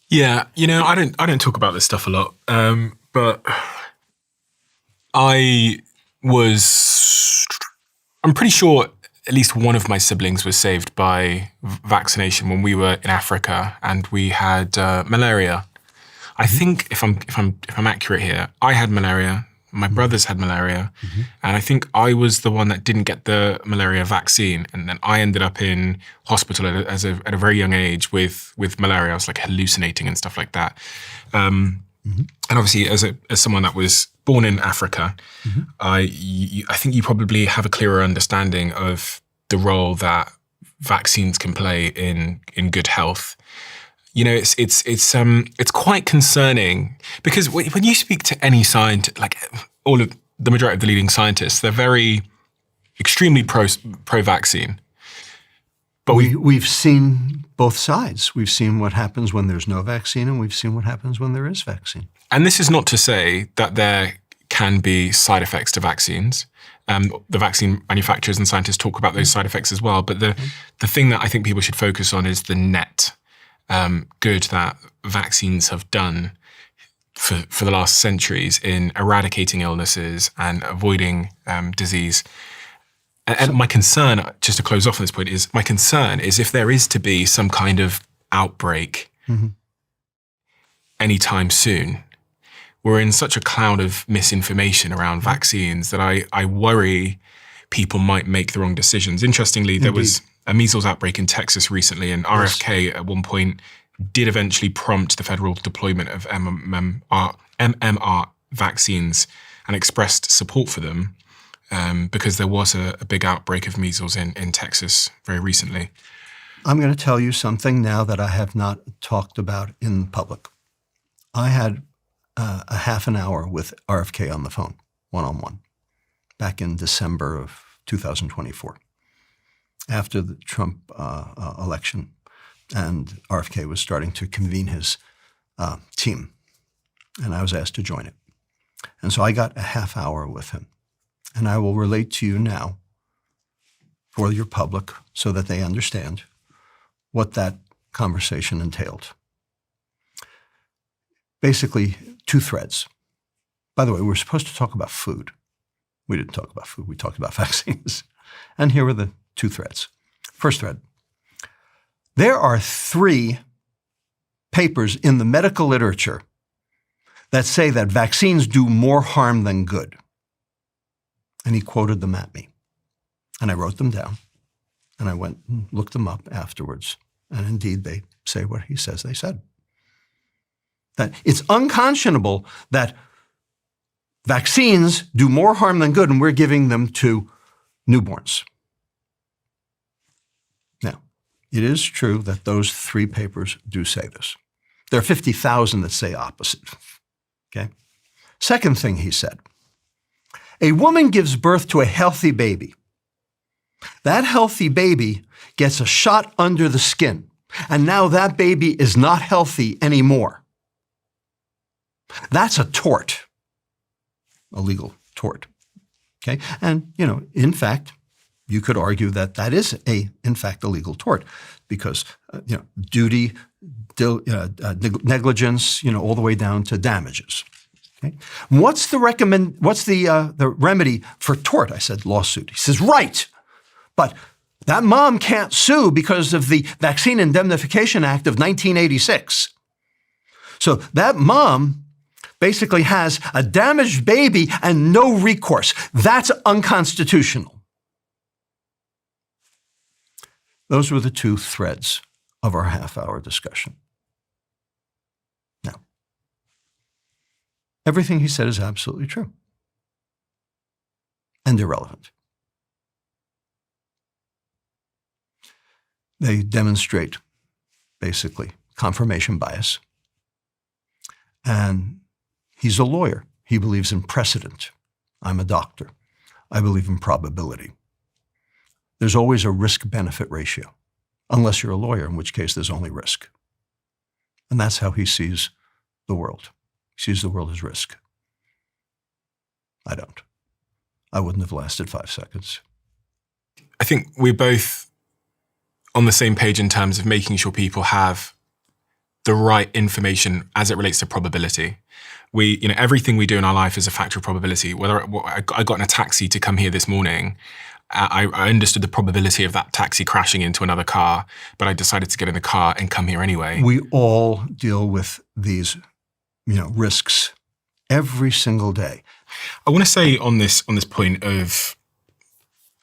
Yeah, I don't talk about this stuff a lot, but I'm pretty sure at least one of my siblings was saved by vaccination when we were in Africa and we had malaria. I think if I'm accurate here, I had malaria. My brothers had malaria, and I think I was the one that didn't get the malaria vaccine, and then I ended up in hospital at a very young age with malaria. I was like hallucinating and stuff like that. And obviously, as someone that was born in Africa, I think you probably have a clearer understanding of the role that vaccines can play in good health. It's quite concerning because when you speak to any scientist, like the majority of the leading scientists, they're very extremely pro-vaccine. But we've seen both sides. We've seen what happens when there's no vaccine, and we've seen what happens when there is vaccine. And this is not to say that there can be side effects to vaccines. The vaccine manufacturers and scientists talk about those side effects as well. But the thing that I think people should focus on is the net good that vaccines have done for the last centuries in eradicating illnesses and avoiding disease. And my concern, just to close off on this point, is if there is to be some kind of outbreak anytime soon, we're in such a cloud of misinformation around vaccines that I worry people might make the wrong decisions. Interestingly, there was a measles outbreak in Texas recently, and RFK at one point did eventually prompt the federal deployment of MMR vaccines and expressed support for them because there was a big outbreak of measles in Texas very recently. I'm going to tell you something now that I have not talked about in public. I had a half an hour with RFK on the phone, one-on-one, back in December of 2024. After the Trump election, and RFK was starting to convene his team, and I was asked to join it. And so I got a half hour with him, and I will relate to you now for your public so that they understand what that conversation entailed. Basically, two threads. By the way, we were supposed to talk about food. We didn't talk about food. We talked about vaccines. And here were the two threads. First thread. There are 3 papers in the medical literature that say that vaccines do more harm than good. And he quoted them at me. And I wrote them down. And I went and looked them up afterwards. And indeed, they say what he says they said. That it's unconscionable that vaccines do more harm than good, and we're giving them to newborns. Now, it is true that those 3 papers do say this. There are 50,000 that say opposite. Okay? Second thing he said, a woman gives birth to a healthy baby. That healthy baby gets a shot under the skin, and now that baby is not healthy anymore. That's a tort, a legal tort. Okay? And, in fact, you could argue that that is in fact, a legal tort because, duty, negligence, all the way down to damages. Okay? What's the remedy for tort? I said, lawsuit. He says, right. But that mom can't sue because of the Vaccine Indemnification Act of 1986. So that mom basically has a damaged baby and no recourse. That's unconstitutional. Those were the 2 threads of our half-hour discussion. Now, everything he said is absolutely true and irrelevant. They demonstrate, basically, confirmation bias. And he's a lawyer. He believes in precedent. I'm a doctor. I believe in probability. There's always a risk-benefit ratio, unless you're a lawyer, in which case there's only risk. And that's how he sees the world. He sees the world as risk. I don't. I wouldn't have lasted 5 seconds. I think we're both on the same page in terms of making sure people have the right information as it relates to probability. Everything we do in our life is a factor of probability. Whether I got in a taxi to come here this morning, I understood the probability of that taxi crashing into another car, but I decided to get in the car and come here anyway. We all deal with these, risks every single day. I want to say on this point of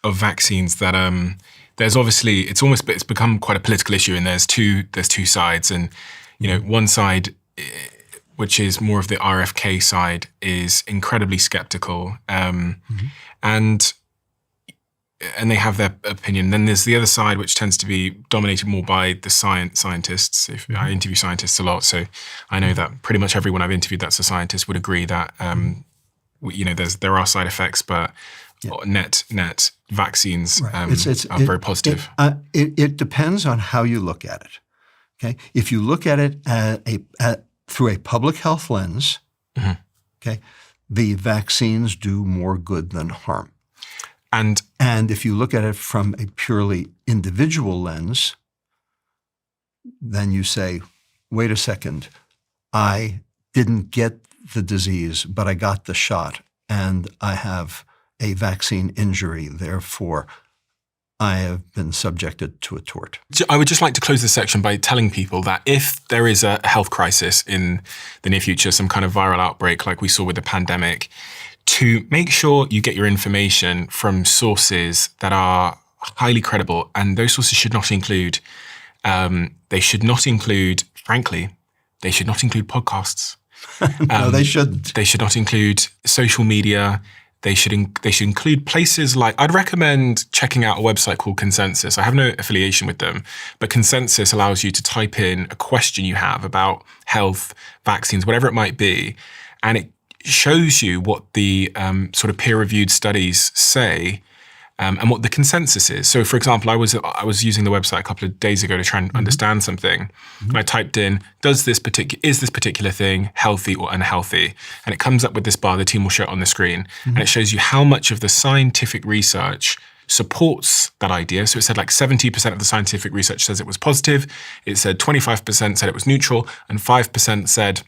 vaccines that there's obviously it's become quite a political issue, and there's two sides, and one side, which is more of the RFK side, is incredibly skeptical, and they have their opinion. Then there's the other side, which tends to be dominated more by the scientists. I interview scientists a lot, so I know that pretty much everyone I've interviewed that's a scientist would agree that there are side effects, but net vaccines are very positive. It depends on how you look at it. Okay, if you look at it through a public health lens, okay, the vaccines do more good than harm. And if you look at it from a purely individual lens, then you say, wait a second, I didn't get the disease, but I got the shot, and I have a vaccine injury, therefore I have been subjected to a tort. I would just like to close this section by telling people that if there is a health crisis in the near future, some kind of viral outbreak like we saw with the pandemic, to make sure you get your information from sources that are highly credible. And those sources should not include, frankly, they should not include podcasts. No, they shouldn't. They should not include social media. They should include places like, I'd recommend checking out a website called Consensus. I have no affiliation with them, but Consensus allows you to type in a question you have about health, vaccines, whatever it might be, and it shows you what the sort of peer-reviewed studies say and what the consensus is. So, for example, I was using the website a couple of days ago to try and understand something. And I typed in, is this particular thing healthy or unhealthy? And it comes up with this bar. The team will show it on the screen. And it shows you how much of the scientific research supports that idea. So it said like 70% of the scientific research says it was positive. It said 25% said it was neutral, and 5% said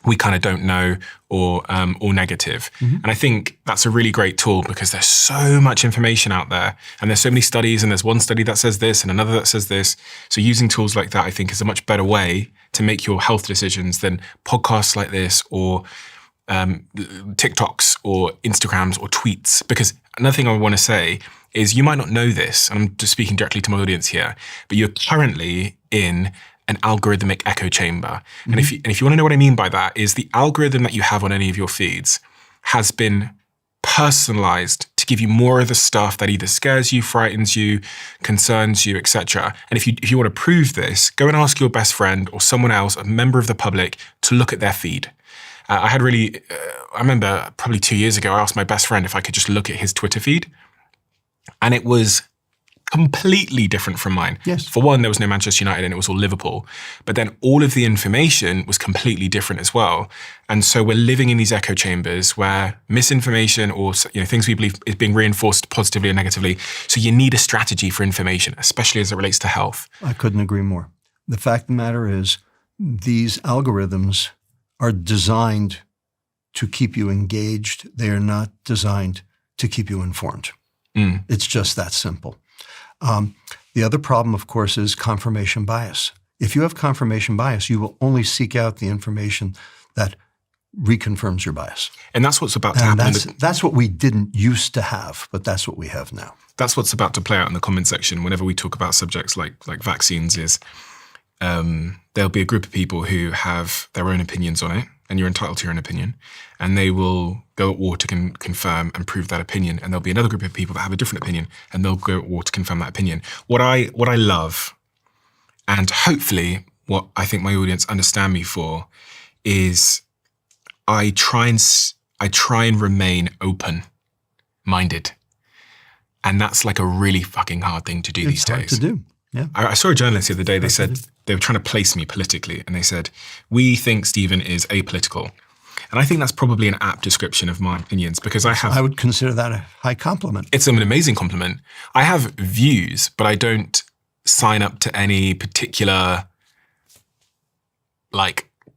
we kind of don't know, or negative. And I think that's a really great tool because there's so much information out there, and there's so many studies, and there's one study that says this and another that says this. So using tools like that, I think, is a much better way to make your health decisions than podcasts like this, or TikToks or Instagrams or tweets. Because another thing I want to say is, you might not know this, and I'm just speaking directly to my audience here, but you're currently in an algorithmic echo chamber. And if you want to know what I mean by that, is the algorithm that you have on any of your feeds has been personalized to give you more of the stuff that either scares you, frightens you, concerns you, etc. And if you want to prove this, go and ask your best friend or someone else, a member of the public, to look at their feed. I remember probably 2 years ago, I asked my best friend if I could just look at his Twitter feed, and it was completely different from mine. Yes. For one, there was no Manchester United and it was all Liverpool. But then all of the information was completely different as well. And so we're living in these echo chambers where misinformation or things we believe is being reinforced positively or negatively. So you need a strategy for information, especially as it relates to health. I couldn't agree more. The fact of the matter is, these algorithms are designed to keep you engaged. They are not designed to keep you informed. It's just that simple. The other problem, of course, is confirmation bias. If you have confirmation bias, you will only seek out the information that reconfirms your bias. And that's what's about to happen. That's what we didn't used to have, but that's what we have now. That's what's about to play out in the comment section whenever we talk about subjects like vaccines, is there'll be a group of people who have their own opinions on it, and you're entitled to your own opinion, and they will go at war to confirm and prove that opinion. And there'll be another group of people that have a different opinion, and they'll go at war to confirm that opinion. What I love, and hopefully what I think my audience understand me for, is I try and remain open-minded. And that's like a really fucking hard thing to do these days. It's hard to do, yeah. I saw a journalist the other day, they said, they were trying to place me politically. And they said, we think Stephen is apolitical. And I think that's probably an apt description of my opinions because I would consider that a high compliment. It's an amazing compliment. I have views, but I don't sign up to any particular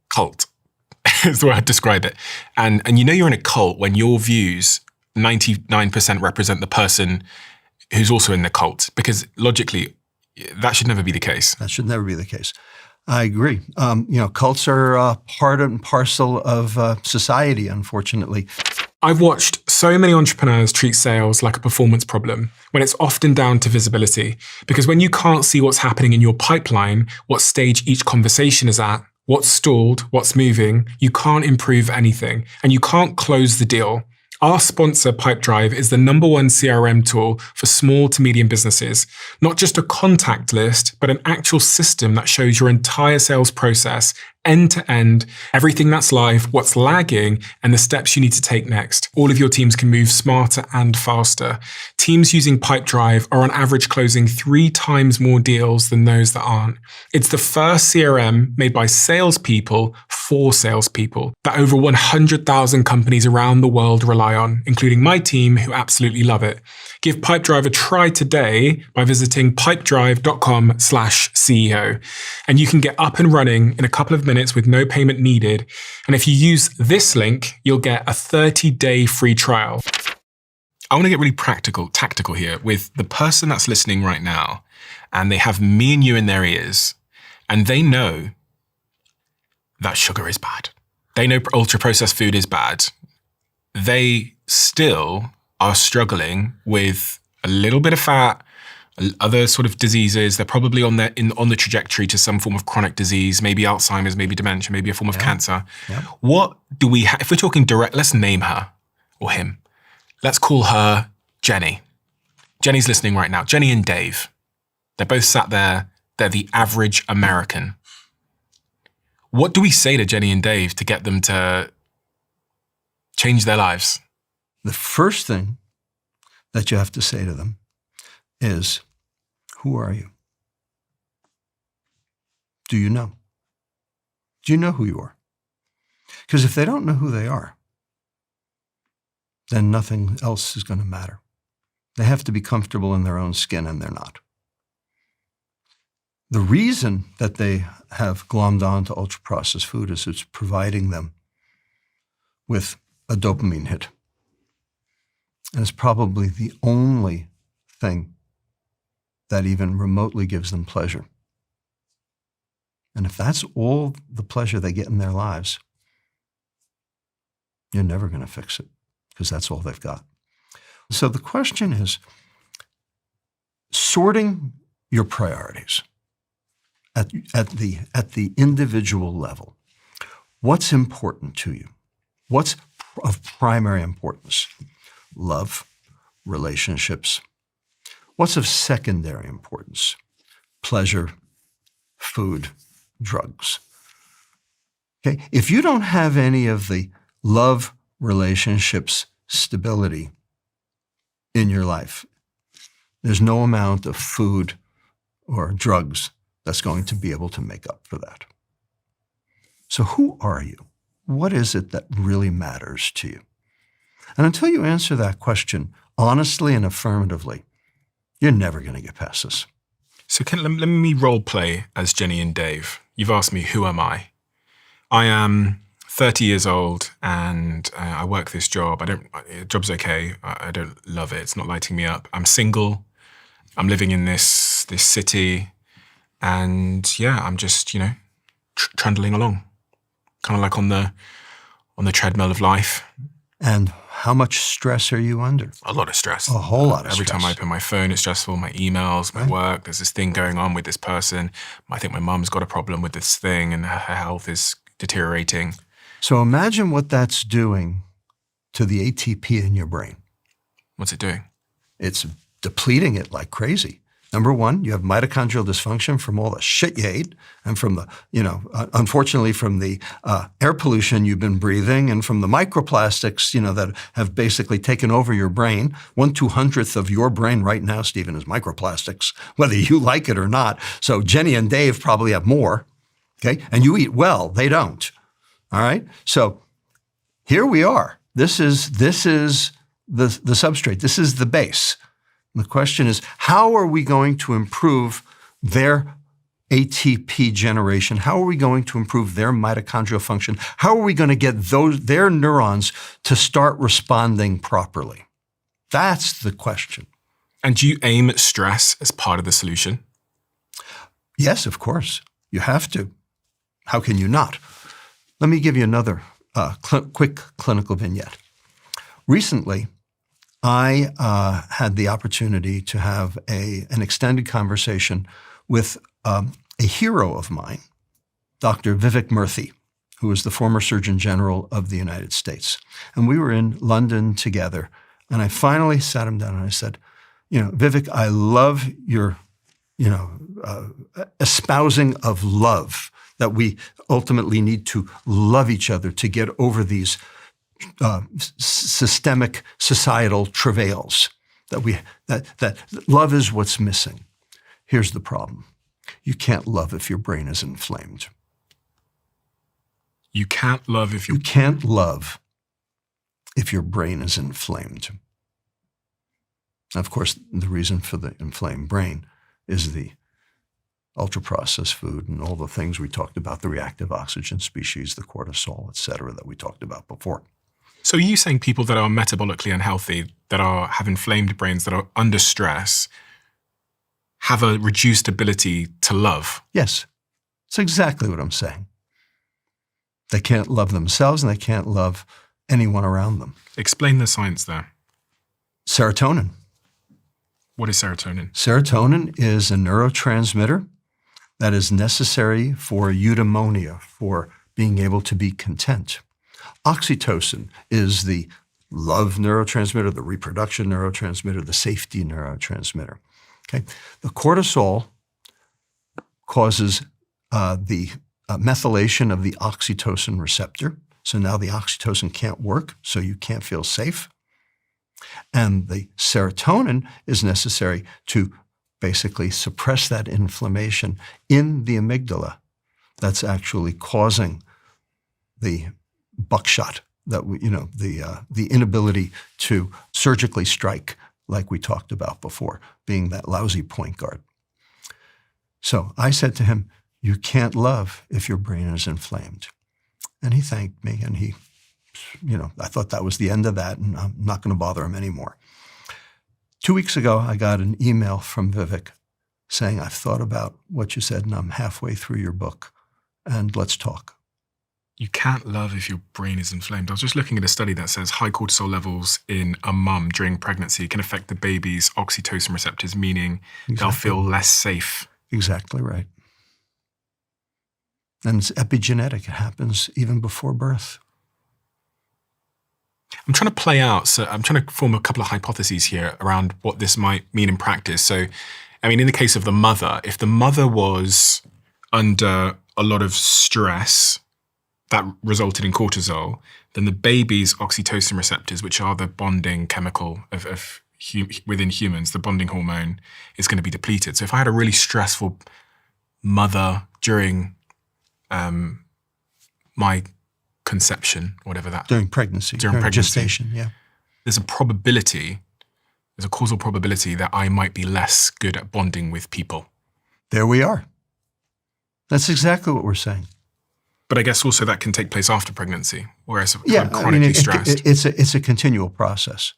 cult is the way I'd describe it. And you're in a cult when your views 99% represent the person who's also in the cult, because logically that should never be the case. That should never be the case. I agree. Cults are part and parcel of society, unfortunately. I've watched so many entrepreneurs treat sales like a performance problem when it's often down to visibility. Because when you can't see what's happening in your pipeline, what stage each conversation is at, what's stalled, what's moving, you can't improve anything and you can't close the deal. Our sponsor, Pipedrive, is the #1 CRM tool for small to medium businesses. Not just a contact list, but an actual system that shows your entire sales process, end to end, everything that's live, what's lagging, and the steps you need to take next. All of your teams can move smarter and faster. Teams using Pipedrive are on average closing 3 times more deals than those that aren't. It's the first CRM made by salespeople for salespeople that over 100,000 companies around the world rely on, including my team who absolutely love it. Give Pipedrive a try today by visiting pipedrive.com/CEO. And you can get up and running in a couple of minutes with no payment needed. And if you use this link, you'll get a 30-day free trial. I want to get really tactical here with the person that's listening right now, and they have me and you in their ears, and they know that sugar is bad. They know ultra-processed food is bad. They still are struggling with a little bit of fat, other sort of diseases. They're probably on the trajectory to some form of chronic disease, maybe Alzheimer's, maybe dementia, maybe a form of cancer. Yeah. What do we have? If we're talking direct, let's name her or him. Let's call her Jenny. Jenny's listening right now. Jenny and Dave. They're both sat there. They're the average American. What do we say to Jenny and Dave to get them to change their lives? The first thing that you have to say to them is, who are you? Do you know? Do you know who you are? Because if they don't know who they are, then nothing else is going to matter. They have to be comfortable in their own skin, and they're not. The reason that they have glommed on to ultra-processed food is it's providing them with a dopamine hit. And it's probably the only thing that even remotely gives them pleasure. And if that's all the pleasure they get in their lives, you're never going to fix it because that's all they've got. So the question is, sorting your priorities at the individual level. What's important to you? What's of primary importance? Love, relationships. What's of secondary importance? Pleasure, food, drugs. Okay? If you don't have any of the love, relationships, stability in your life, there's no amount of food or drugs that's going to be able to make up for that. So who are you? What is it that really matters to you? And until you answer that question honestly and affirmatively, you're never going to get past this. So let me role play as Jenny and Dave. You've asked me, who am I? I am 30 years old and I work this job. The job's okay. I don't love it. It's not lighting me up. I'm single. I'm living in this city. And yeah, I'm just, trundling along. Kind of like on the treadmill of life. And how much stress are you under? A lot of stress. A whole lot of Every stress. time I open my phone, it's stressful. My emails, my work, there's this thing going on with this person. I think my mum's got a problem with this thing and her health is deteriorating. So imagine what that's doing to the ATP in your brain. What's it doing? It's depleting it like crazy. Number one, you have mitochondrial dysfunction from all the shit you ate and from the, unfortunately from the air pollution you've been breathing and from the microplastics, that have basically taken over your brain. 1/200th of your brain right now, Stephen, is microplastics, whether you like it or not. So Jenny and Dave probably have more, okay? And you eat well, they don't, all right? So here we are. This is the substrate. This is the base. The question is, how are we going to improve their ATP generation? How are we going to improve their mitochondrial function? How are we going to get their neurons to start responding properly? That's the question. And do you aim at stress as part of the solution? Yes, of course. You have to. How can you not? Let me give you another quick clinical vignette. Recently, I had the opportunity to have an extended conversation with a hero of mine, Dr. Vivek Murthy, who was the former Surgeon General of the United States. And we were in London together. And I finally sat him down and I said, Vivek, I love your, espousing of love, that we ultimately need to love each other to get over these systemic societal travails, that love is what's missing. Here's the problem. You can't love if your brain is inflamed. You can't love if You can't love if your brain is inflamed. Of course, the reason for the inflamed brain is the ultra-processed food and all the things we talked about, the reactive oxygen species, the cortisol, et cetera, that we talked about before. So are you saying people that are metabolically unhealthy, that have inflamed brains, that are under stress, have a reduced ability to love? Yes, that's exactly what I'm saying. They can't love themselves and they can't love anyone around them. Explain the science there. Serotonin. What is serotonin? Serotonin is a neurotransmitter that is necessary for eudaimonia, for being able to be content. Oxytocin is the love neurotransmitter, the reproduction neurotransmitter, the safety neurotransmitter. Okay, the cortisol causes the methylation of the oxytocin receptor. So now the oxytocin can't work, so you can't feel safe. And the serotonin is necessary to basically suppress that inflammation in the amygdala that's actually causing the buckshot, that the inability to surgically strike, like we talked about before, being that lousy point guard. So I said to him, you can't love if your brain is inflamed. And he thanked me, and I thought that was the end of that, and I'm not going to bother him anymore. 2 weeks ago, I got an email from Vivek saying, I've thought about what you said, and I'm halfway through your book, and let's talk. You can't love if your brain is inflamed. I was just looking at a study that says high cortisol levels in a mum during pregnancy can affect the baby's oxytocin receptors, meaning they'll feel less safe. Exactly right. And it's epigenetic. It happens even before birth. I'm trying to play out, so I'm trying to form a couple of hypotheses here around what this might mean in practice. So, in the case of the mother, if the mother was under a lot of stress that resulted in cortisol, then the baby's oxytocin receptors, which are the bonding chemical within humans, the bonding hormone, is going to be depleted. So if I had a really stressful mother during my conception, whatever that... During pregnancy, during gestation, yeah. There's a causal probability that I might be less good at bonding with people. There we are. That's exactly what we're saying. But I guess also that can take place after pregnancy, whereas I'm chronically stressed. It's a continual process.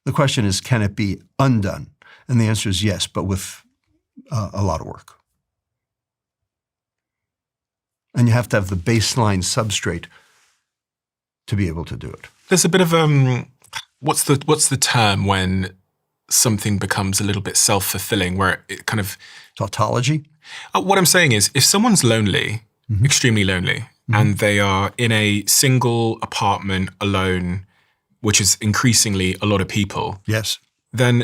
The question is, can it be undone? And the answer is yes, but with a lot of work. And you have to have the baseline substrate to be able to do it. There's a bit of what's the term when something becomes a little bit self-fulfilling, where it kind of... Tautology? What I'm saying is, if someone's lonely, extremely lonely, and they are in a single apartment alone, which is increasingly a lot of people, yes, then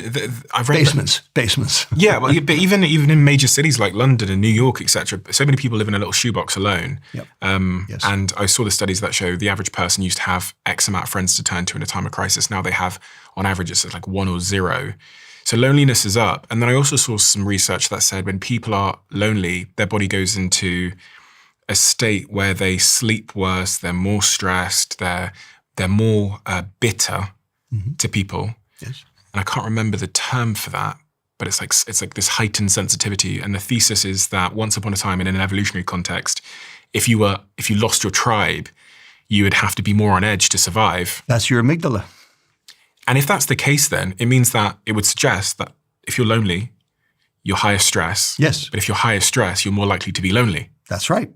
I've read basements. Yeah, well, but even in major cities like London and New York, etc., so many people live in a little shoebox alone. Yep. Yes. And I saw the studies that show the average person used to have X amount of friends to turn to in a time of crisis. Now they have, on average, it's like 1 or 0. So loneliness is up. And then I also saw some research that said when people are lonely, their body goes into a state where they sleep worse, they're more stressed, they're more bitter to people. Yes. And I can't remember the term for that, but it's like this heightened sensitivity. And the thesis is that once upon a time in an evolutionary context, if you lost your tribe, you would have to be more on edge to survive. That's your amygdala. And if that's the case, then it means that it would suggest that if you're lonely, you're higher stress. Yes. But if you're higher stress, you're more likely to be lonely. That's right.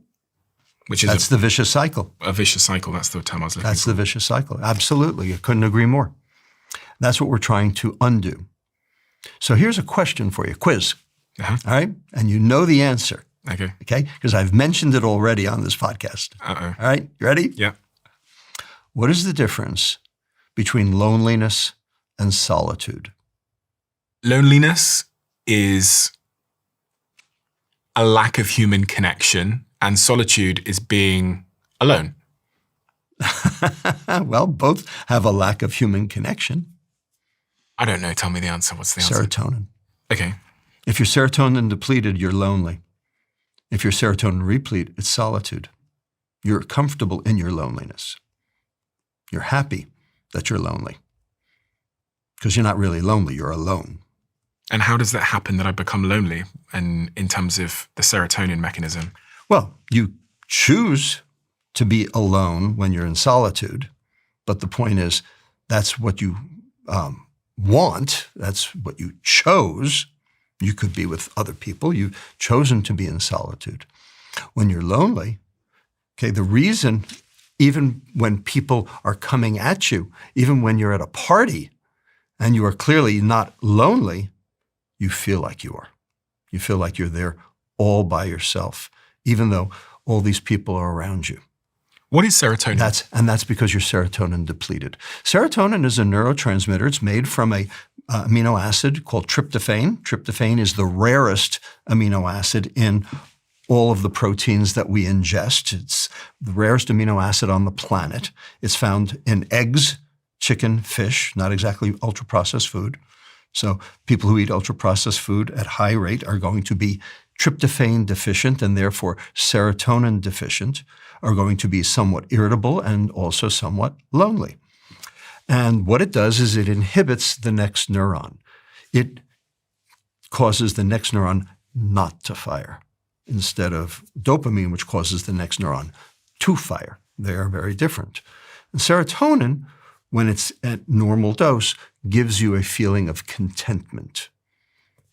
That's the vicious cycle. A vicious cycle. That's the term I was looking for. That's the vicious cycle. Absolutely. I couldn't agree more. That's what we're trying to undo. So here's a question for you, quiz. Uh-huh. All right? And you know the answer. Okay. Okay? Because I've mentioned it already on this podcast. Uh-oh. All right? You ready? Yeah. What is the difference between loneliness and solitude? Loneliness is a lack of human connection, and solitude is being alone. Well, both have a lack of human connection. I don't know. Tell me the answer. What's the answer? Serotonin. Okay. If you're serotonin depleted, you're lonely. If you're serotonin replete, it's solitude. You're comfortable in your loneliness. You're happy that you're lonely because you're not really lonely, you're alone. And how does that happen that I become lonely and in terms of the serotonin mechanism? Well, you choose to be alone when you're in solitude, but the point is that's what you want, that's what you chose. You could be with other people. You've chosen to be in solitude. When you're lonely, okay, the reason, even when people are coming at you, even when you're at a party and you are clearly not lonely, you feel like you are. You feel like you're there all by yourself, even though all these people are around you. What is serotonin? That's because you're serotonin depleted. Serotonin is a neurotransmitter. It's made from a amino acid called tryptophan. Tryptophan is the rarest amino acid in all of the proteins that we ingest. It's the rarest amino acid on the planet. It's found in eggs, chicken, fish, not exactly ultra-processed food. So people who eat ultra-processed food at high rate are going to be tryptophan deficient and therefore serotonin deficient, are going to be somewhat irritable and also somewhat lonely. And what it does is it inhibits the next neuron. It causes the next neuron not to fire instead of dopamine, which causes the next neuron to fire. They are very different. And serotonin, when it's at normal dose, gives you a feeling of contentment.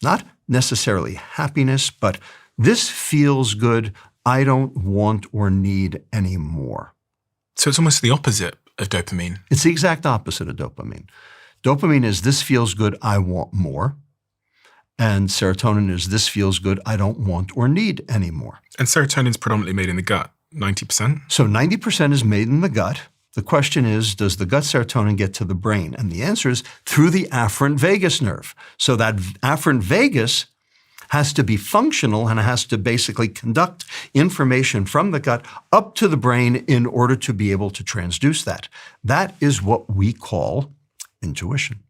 Not necessarily happiness, but this feels good. I don't want or need any more. So it's almost the opposite of dopamine. It's the exact opposite of dopamine. Dopamine is this feels good, I want more. And serotonin is this feels good, I don't want or need any more. And serotonin is predominantly made in the gut, 90%? So 90% is made in the gut. The question is, does the gut serotonin get to the brain? And the answer is through the afferent vagus nerve. So that afferent vagus has to be functional and has to basically conduct information from the gut up to the brain in order to be able to transduce that. That is what we call intuition.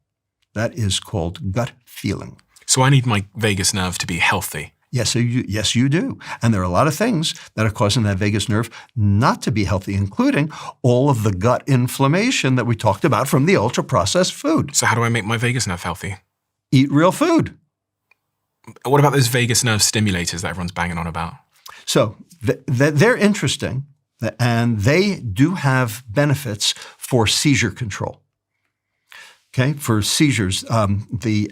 That is called gut feeling. So I need my vagus nerve to be healthy. Yes, you do. And there are a lot of things that are causing that vagus nerve not to be healthy, including all of the gut inflammation that we talked about from the ultra-processed food. So how do I make my vagus nerve healthy? Eat real food. What about those vagus nerve stimulators that everyone's banging on about? So they're interesting, and they do have benefits for seizure control. Okay, for seizures, the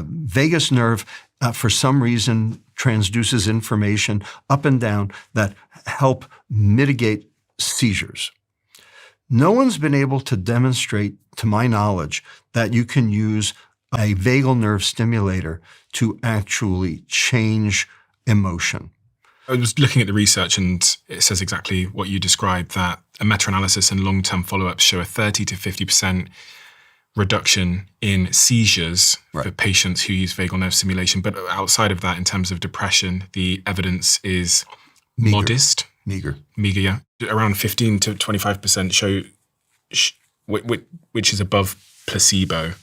vagus nerve, for some reason, transduces information up and down that help mitigate seizures. No one's been able to demonstrate, to my knowledge, that you can use a vagal nerve stimulator to actually change emotion. I was looking at the research and it says exactly what you described, that a meta-analysis and long-term follow-ups show a 30 to 50% reduction in seizures for Right. patients who use vagal nerve stimulation. But outside of that, in terms of depression, the evidence is Meager. modest. Meager. Meager, yeah. Around 15 to 25% show, which is above placebo.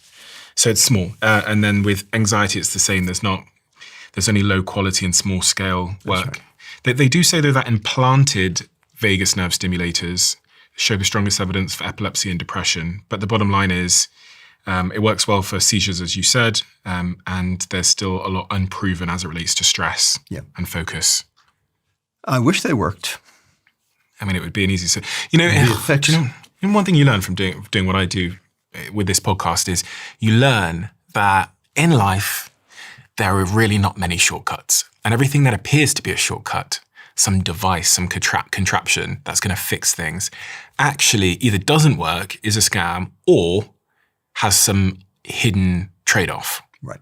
So it's small. And then with anxiety, it's the same. There's only low quality and small scale work. Right. They do say, though, that implanted vagus nerve stimulators show the strongest evidence for epilepsy and depression. But the bottom line is it works well for seizures, as you said, and there's still a lot unproven as it relates to stress and focus. I wish they worked. I mean, it would be an easy... You know, effects. one thing you learn from doing what I do with this podcast is you learn that in life, there are really not many shortcuts. And everything that appears to be a shortcut, some device, some contraption that's going to fix things, actually either doesn't work, is a scam, or has some hidden trade-off. Right.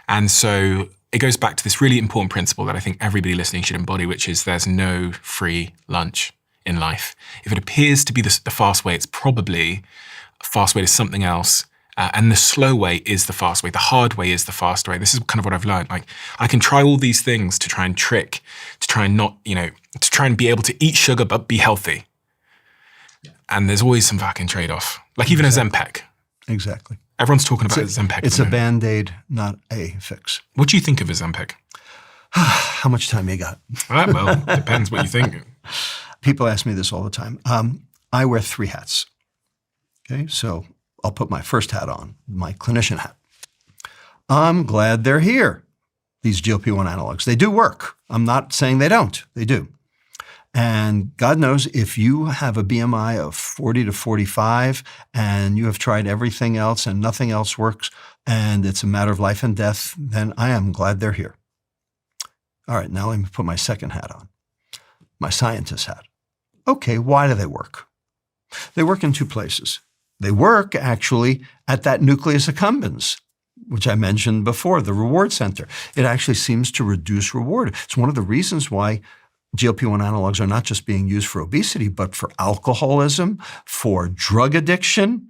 And so it goes back to this really important principle that I think everybody listening should embody, which is there's no free lunch in life. If it appears to be the fast way, it's probably a fast way to something else. And the slow way is the fast way. The hard way is the fast way. This is kind of what I've learned. Like, I can try all these things to try and trick, to try and not, to try and be able to eat sugar but be healthy. And there's always some fucking trade-off. Like even a Ozempic. Exactly. Everyone's talking about Ozempic. It's a Band-Aid, not a fix. What do you think of Ozempic? How much time you got? Well, depends what you think. People ask me this all the time. I wear 3 hats. Okay, so I'll put my first hat on, my clinician hat. I'm glad they're here, these GLP-1 analogs. They do work. I'm not saying they don't. They do. And God knows if you have a BMI of 40 to 45 and you have tried everything else and nothing else works and it's a matter of life and death, then I am glad they're here. All right, now let me put my second hat on, my scientist hat. Okay, why do they work? They work in 2 places. They work actually at that nucleus accumbens, which I mentioned before, the reward center. It actually seems to reduce reward. It's one of the reasons why GLP-1 analogs are not just being used for obesity, but for alcoholism, for drug addiction,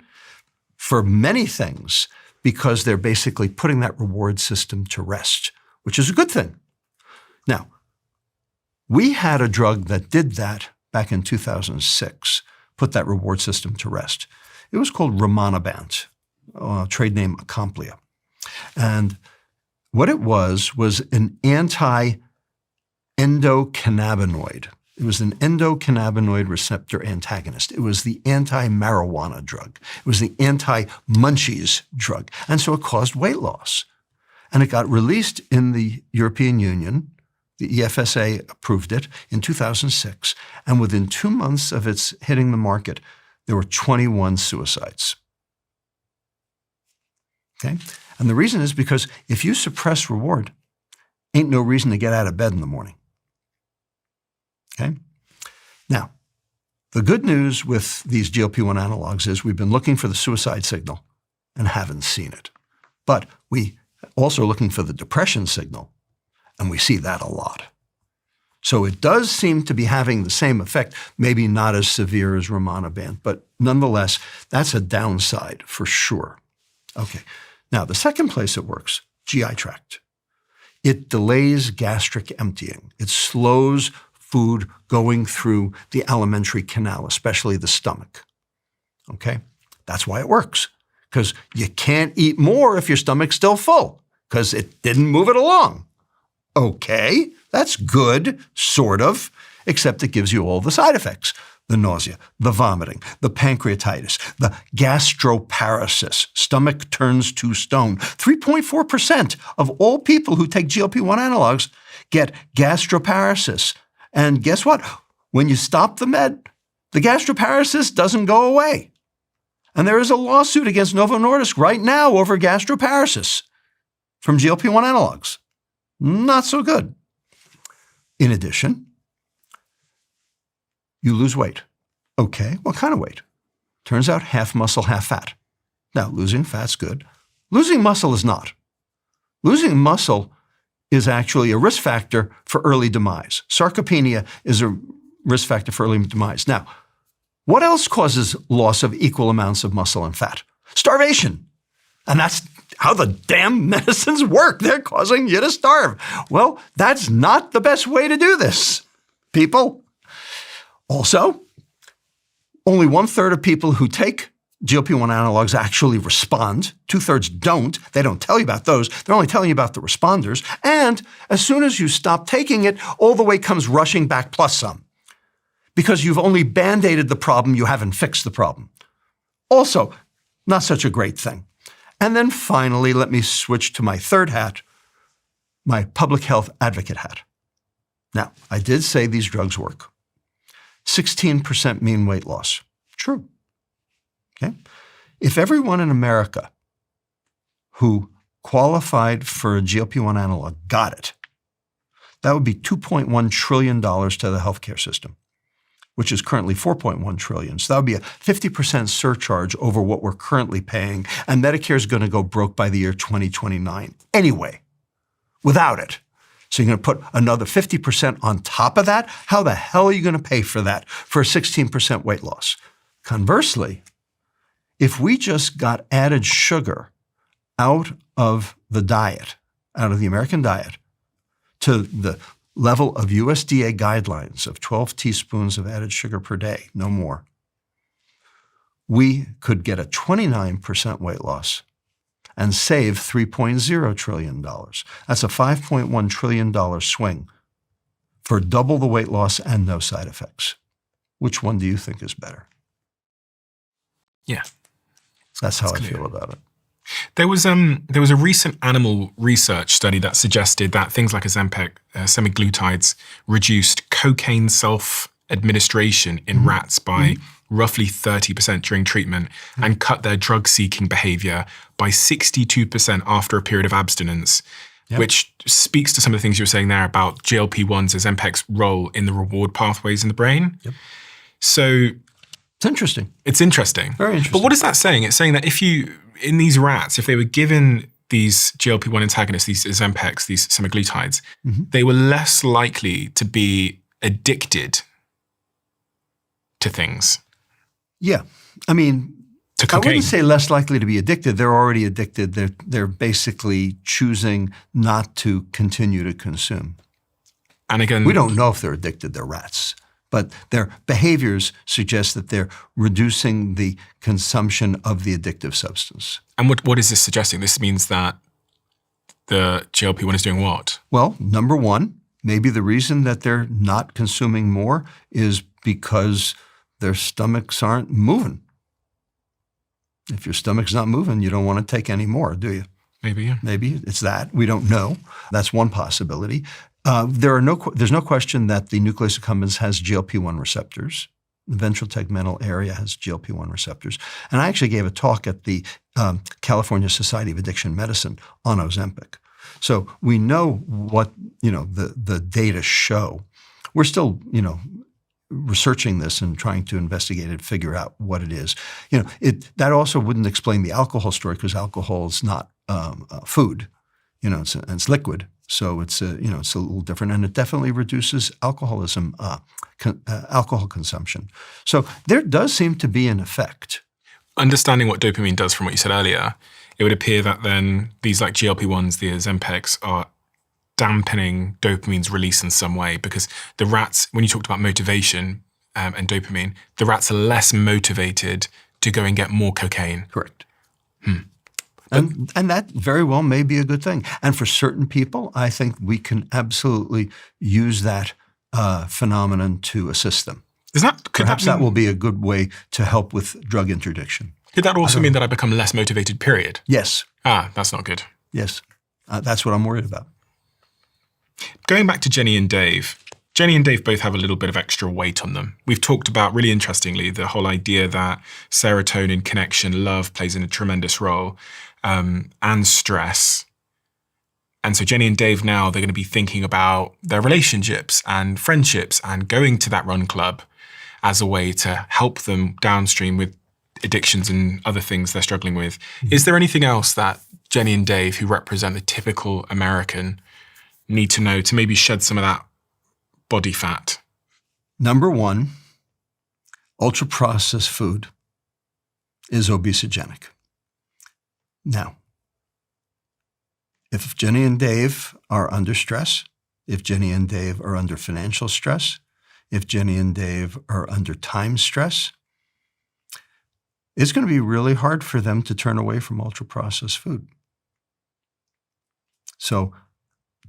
for many things, because they're basically putting that reward system to rest, which is a good thing. Now, we had a drug that did that back in 2006, put that reward system to rest. It was called rimonabant, trade name Acomplia. And what it was an anti-endocannabinoid. It was an endocannabinoid receptor antagonist. It was the anti-marijuana drug. It was the anti-munchies drug. And so it caused weight loss. And it got released in the European Union. The EFSA approved it in 2006. And within 2 months of its hitting the market, there were 21 suicides. Okay? And the reason is because if you suppress reward, ain't no reason to get out of bed in the morning. Okay? Now, the good news with these GLP-1 analogs is we've been looking for the suicide signal and haven't seen it. But we also are looking for the depression signal, and we see that a lot. So it does seem to be having the same effect, maybe not as severe as rimonabant, but nonetheless, that's a downside for sure. Okay. Now, the second place it works, GI tract. It delays gastric emptying. It slows food going through the alimentary canal, especially the stomach. Okay? That's why it works, because you can't eat more if your stomach's still full, because it didn't move it along. Okay, that's good, sort of, except it gives you all the side effects. The nausea, the vomiting, the pancreatitis, the gastroparesis, stomach turns to stone. 3.4% of all people who take GLP-1 analogs get gastroparesis. And guess what? When you stop the med, the gastroparesis doesn't go away. And there is a lawsuit against Novo Nordisk right now over gastroparesis from GLP-1 analogs. Not so good. In addition, you lose weight. Okay, what kind of weight? Turns out half muscle, half fat. Now, losing fat's good. Losing muscle is not. Losing muscle is actually a risk factor for early demise. Sarcopenia is a risk factor for early demise. Now, what else causes loss of equal amounts of muscle and fat? Starvation. And that's how the damn medicines work. They're causing you to starve. Well, that's not the best way to do this, people. Also, only 1/3 of people who take GLP-1 analogs actually respond. 2/3 don't. They don't tell you about those. They're only telling you about the responders. And as soon as you stop taking it, all the weight comes rushing back plus some. Because you've only band-aided the problem, you haven't fixed the problem. Also, not such a great thing. And then finally, let me switch to my third hat, my public health advocate hat. Now, I did say these drugs work. 16% mean weight loss. True. Okay? If everyone in America who qualified for a GLP-1 analog got it, that would be $2.1 trillion to the healthcare system, which is currently $4.1 trillion. So that would be a 50% surcharge over what we're currently paying, and Medicare is going to go broke by the year 2029 anyway, without it. So you're going to put another 50% on top of that? How the hell are you going to pay for that for a 16% weight loss? Conversely, if we just got added sugar out of the diet, out of the American diet, to the level of USDA guidelines of 12 teaspoons of added sugar per day, no more, we could get a 29% weight loss and save $3.0 trillion. That's a $5.1 trillion swing for double the weight loss and no side effects. Which one do you think is better? Yeah. That's how I clear. feel about it. There was a recent animal research study that suggested that things like Ozempic, semaglutides, reduced cocaine self-administration in rats by roughly 30% during treatment and cut their drug-seeking behavior by 62% after a period of abstinence, which speaks to some of the things you were saying there about GLP-1s, Ozempic's role in the reward pathways in the brain. Yep. So it's interesting. It's interesting. Very interesting. But what is that saying? It's saying that in these rats, if they were given these GLP-1 antagonists, these Ozempics, these semaglutides, they were less likely to be addicted to things. Yeah. I mean, to cocaine. I wouldn't say less likely to be addicted. They're already addicted. They're basically choosing not to continue to consume. And again, we don't know if they're addicted. They're rats. But their behaviors suggest that they're reducing the consumption of the addictive substance. And what is this suggesting? This means that the GLP-1 is doing what? Well, number one, maybe the reason that they're not consuming more is because their stomachs aren't moving. If your stomach's not moving, you don't want to take any more, do you? Maybe, yeah. Maybe it's that. We don't know. That's one possibility. There's no question that the nucleus accumbens has GLP-1 receptors. The ventral tegmental area has GLP-1 receptors. And I actually gave a talk at the California Society of Addiction Medicine on Ozempic. So we know what, the data show. We're still, researching this and trying to investigate it, figure out what it is. That also wouldn't explain the alcohol story because alcohol is not food. It's liquid. So it's a little different, and it definitely reduces alcoholism, alcohol consumption. So there does seem to be an effect. Understanding what dopamine does from what you said earlier, it would appear that then these like GLP-1s, the Ozempics, are dampening dopamine's release in some way because the rats, when you talked about motivation and dopamine, the rats are less motivated to go and get more cocaine. Correct. And that very well may be a good thing. And for certain people, I think we can absolutely use that phenomenon to assist them. Perhaps that will be a good way to help with drug interdiction. Could that also mean that I become less motivated, period? Yes. That's not good. Yes. That's what I'm worried about. Going back to Jenny and Dave. Jenny and Dave both have a little bit of extra weight on them. We've talked about, really interestingly, the whole idea that serotonin, connection, love plays in a tremendous role. And stress. And so Jenny and Dave now, they're going to be thinking about their relationships and friendships and going to that run club as a way to help them downstream with addictions and other things they're struggling with. Mm-hmm. Is there anything else that Jenny and Dave, who represent the typical American, need to know to maybe shed some of that body fat? Number one, ultra-processed food is obesogenic. Now, if Jenny and Dave are under stress, if Jenny and Dave are under financial stress, if Jenny and Dave are under time stress, it's going to be really hard for them to turn away from ultra-processed food. So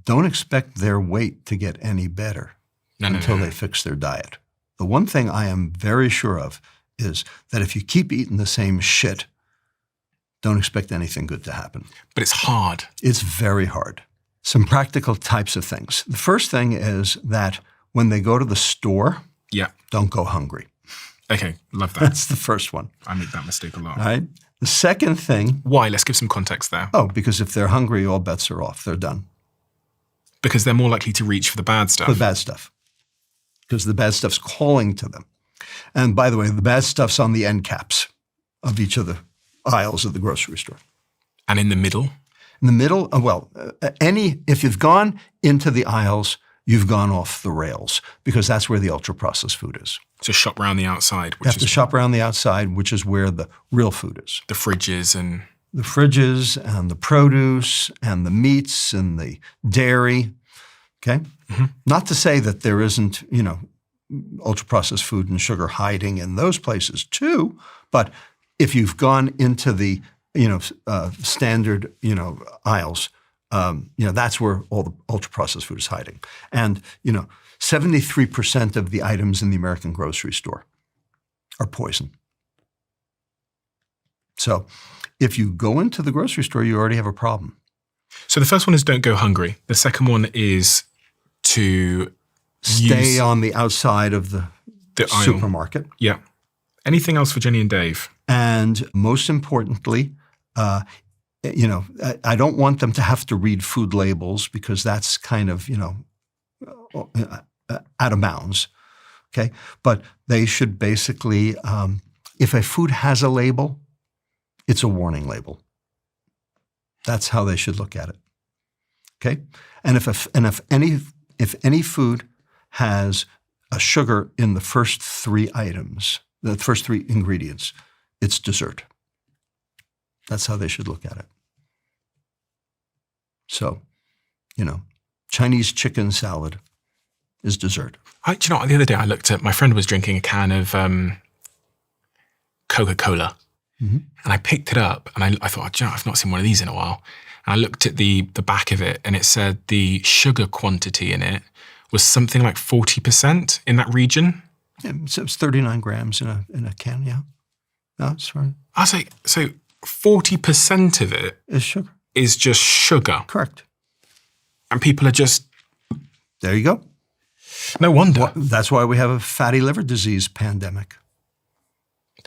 don't expect their weight to get any better until they fix their diet. The one thing I am very sure of is that if you keep eating the same shit, don't expect anything good to happen. But it's hard. It's very hard. Some practical types of things. The first thing is that when they go to the store, don't go hungry. Okay, love that. That's the first one. I make that mistake a lot. All right. The second thing. Why? Let's give some context there. Oh, because if they're hungry, all bets are off. They're done. Because they're more likely to reach for the bad stuff. For the bad stuff. Because the bad stuff's calling to them. And by the way, the bad stuff's on the end caps of each of the aisles of the grocery store. And in the middle? In the middle, if you've gone into the aisles, you've gone off the rails because that's where the ultra-processed food is. So shop around the outside. You have to shop around the outside, which is where the real food is. The fridges and... The fridges and the produce and the meats and the dairy, okay? Mm-hmm. Not to say that there isn't, ultra-processed food and sugar hiding in those places too, but if you've gone into the, standard, aisles, that's where all the ultra-processed food is hiding. And, 73% of the items in the American grocery store are poison. So if you go into the grocery store, you already have a problem. So the first one is don't go hungry. The second one is to stay on the outside of the supermarket. Yeah. Anything else for Jenny and Dave? And most importantly, I don't want them to have to read food labels because that's kind of, out of bounds. Okay. But they should basically, if a food has a label, it's a warning label. That's how they should look at it. Okay. And if any food has a sugar in the first three items, the first three ingredients, it's dessert. That's how they should look at it. So, Chinese chicken salad is dessert. The other day I looked at, my friend was drinking a can of Coca-Cola. Mm-hmm. And I picked it up and I thought, I've not seen one of these in a while. And I looked at the back of it and it said the sugar quantity in it was something like 40% in that region. Yeah, so it's 39 grams in a can, yeah. No, that's right. I was like, so 40% of it is sugar. Is just sugar. Correct. And people are just... There you go. No wonder. Well, that's why we have a fatty liver disease pandemic.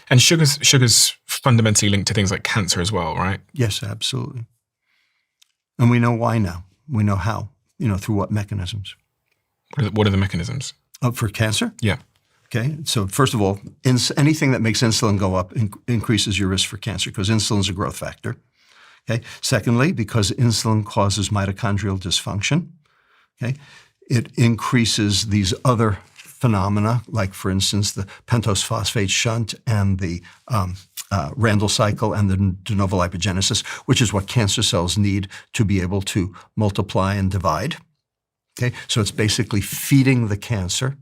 And sugar's fundamentally linked to things like cancer as well, right? Yes, absolutely. And we know why now. We know how, through what mechanisms. What are the mechanisms? For cancer? Yeah. Okay. So first of all, anything that makes insulin go up increases your risk for cancer because insulin is a growth factor. Okay. Secondly, because insulin causes mitochondrial dysfunction. Okay. It increases these other phenomena, like for instance, the pentose phosphate shunt and the Randle cycle and the de novo lipogenesis, which is what cancer cells need to be able to multiply and divide. Okay, so it's basically feeding the cancer.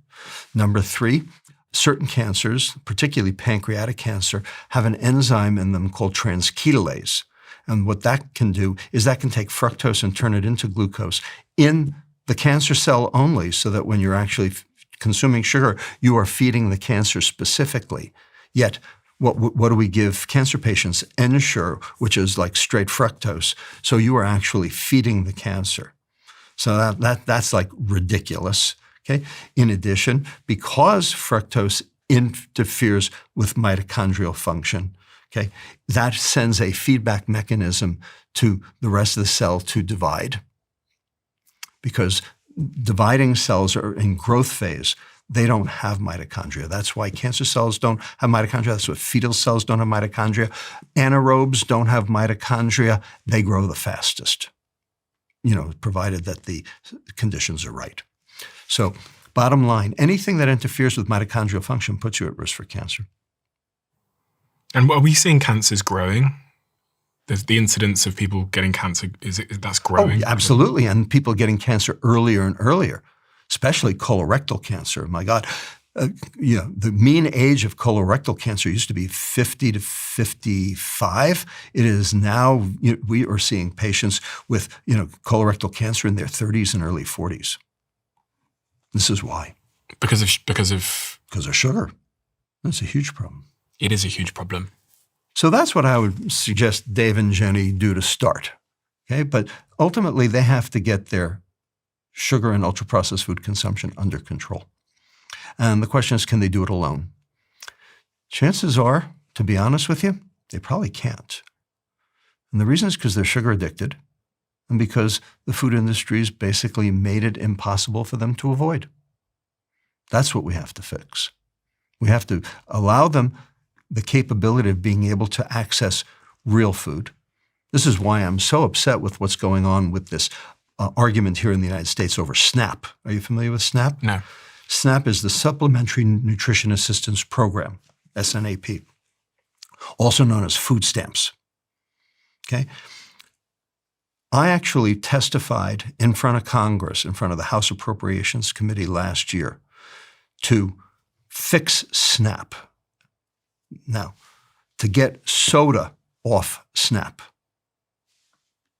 Number three, certain cancers, particularly pancreatic cancer, have an enzyme in them called transketolase. And what that can do is that can take fructose and turn it into glucose in the cancer cell only, so that when you're actually consuming sugar, you are feeding the cancer specifically. Yet, what do we give cancer patients? Ensure, which is like straight fructose. So you are actually feeding the cancer. So that's like ridiculous. Okay. In addition, because fructose interferes with mitochondrial function, okay, that sends a feedback mechanism to the rest of the cell to divide. Because dividing cells are in growth phase. They don't have mitochondria. That's why cancer cells don't have mitochondria. That's why fetal cells don't have mitochondria. Anaerobes don't have mitochondria. They grow the fastest, provided that the conditions are right. So bottom line, anything that interferes with mitochondrial function puts you at risk for cancer. And are we seeing cancers growing? The incidence of people getting cancer, that's growing? Oh, absolutely. And people getting cancer earlier and earlier, especially colorectal cancer. My God. The mean age of colorectal cancer used to be 50 to 55. It is now, we are seeing patients with, colorectal cancer in their 30s and early 40s. This is why. Because of sugar. That's a huge problem. It is a huge problem. So that's what I would suggest Dave and Jenny do to start. Okay, but ultimately they have to get their sugar and ultra-processed food consumption under control. And the question is, can they do it alone? Chances are, to be honest with you, they probably can't. And the reason is because they're sugar addicted and because the food industry's basically made it impossible for them to avoid. That's what we have to fix. We have to allow them the capability of being able to access real food. This is why I'm so upset with what's going on with this argument here in the United States over SNAP. Are you familiar with SNAP? No. SNAP is the Supplementary Nutrition Assistance Program, SNAP, also known as food stamps. Okay? I actually testified in front of Congress, in front of the House Appropriations Committee last year to fix SNAP. Now, to get soda off SNAP,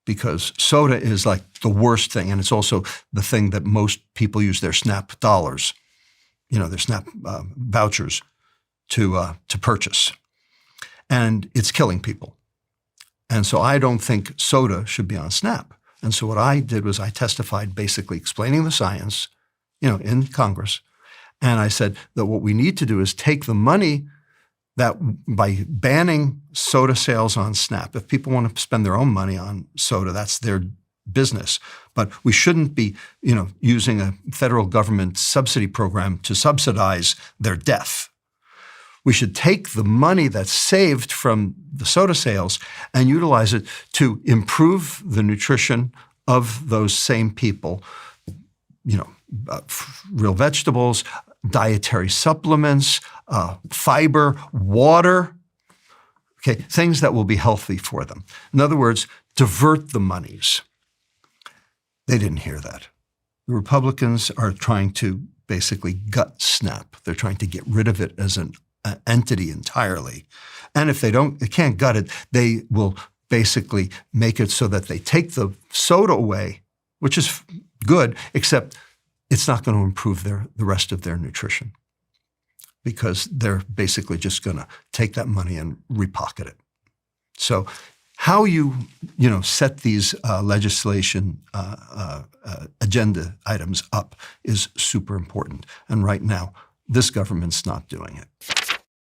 because soda is like the worst thing, and it's also the thing that most people use their SNAP dollars, their SNAP vouchers to purchase. And it's killing people. And so I don't think soda should be on SNAP. And so what I did was I testified basically explaining the science, in Congress. And I said that what we need to do is take the money that by banning soda sales on SNAP, if people want to spend their own money on soda, that's their business. But we shouldn't be, using a federal government subsidy program to subsidize their death. We should take the money that's saved from the soda sales and utilize it to improve the nutrition of those same people, real vegetables, dietary supplements, fiber, water, okay, things that will be healthy for them. In other words, divert the monies. They didn't hear that. The Republicans are trying to basically gut SNAP. They're trying to get rid of it as an entity entirely. And if they can't gut it, they will basically make it so that they take the soda away, which is good, except it's not going to improve the rest of their nutrition because they're basically just going to take that money and repocket it. So how you set these legislation agenda items up is super important. And right now, this government's not doing it.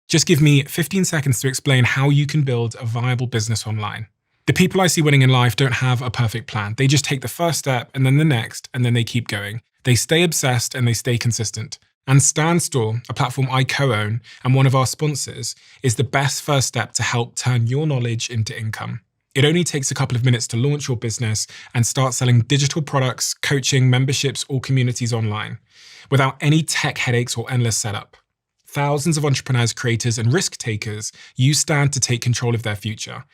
Just give me 15 seconds to explain how you can build a viable business online. The people I see winning in life don't have a perfect plan. They just take the first step and then the next, and then they keep going. They stay obsessed and they stay consistent. And Stan Store, a platform I co-own and one of our sponsors, is the best first step to help turn your knowledge into income. It only takes a couple of minutes to launch your business and start selling digital products, coaching, memberships, or communities online without any tech headaches or endless setup. Thousands of entrepreneurs, creators, and risk takers use Stan to take control of their future.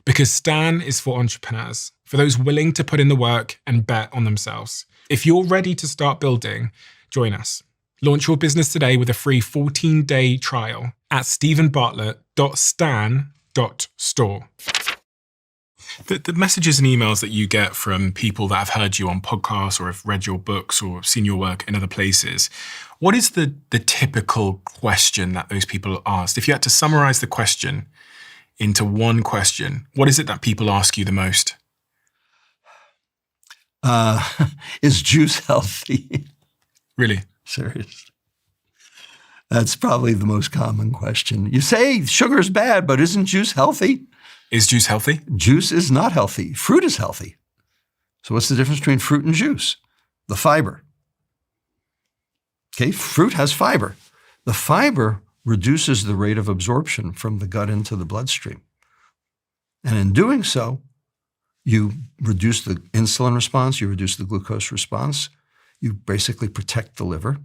Because Stan is for entrepreneurs, for those willing to put in the work and bet on themselves. If you're ready to start building, join us. Launch your business today with a free 14-day trial at stephenbartlett.stan.store. The messages and emails that you get from people that have heard you on podcasts or have read your books or seen your work in other places, what is the typical question that those people asked? If you had to summarize the question into one question, what is it that people ask you the most? Is juice healthy? Really? Serious. That's probably the most common question. You say sugar's bad, but isn't juice healthy? Is juice healthy? Juice is not healthy. Fruit is healthy. So what's the difference between fruit and juice? The fiber. Okay, fruit has fiber. The fiber reduces the rate of absorption from the gut into the bloodstream. And in doing so, you reduce the insulin response, you reduce the glucose response, you basically protect the liver.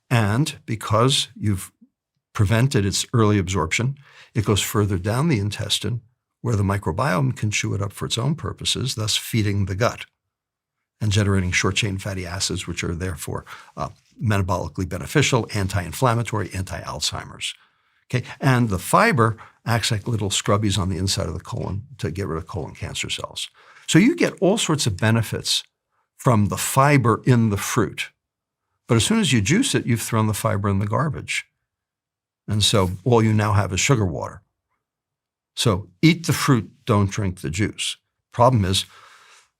And because you've prevented its early absorption, it goes further down the intestine where the microbiome can chew it up for its own purposes, thus feeding the gut and generating short-chain fatty acids, which are therefore metabolically beneficial, anti-inflammatory, anti-Alzheimer's. Okay, and the fiber acts like little scrubbies on the inside of the colon to get rid of colon cancer cells. So you get all sorts of benefits from the fiber in the fruit. But as soon as you juice it, you've thrown the fiber in the garbage. And so all you now have is sugar water. So eat the fruit, don't drink the juice. Problem is,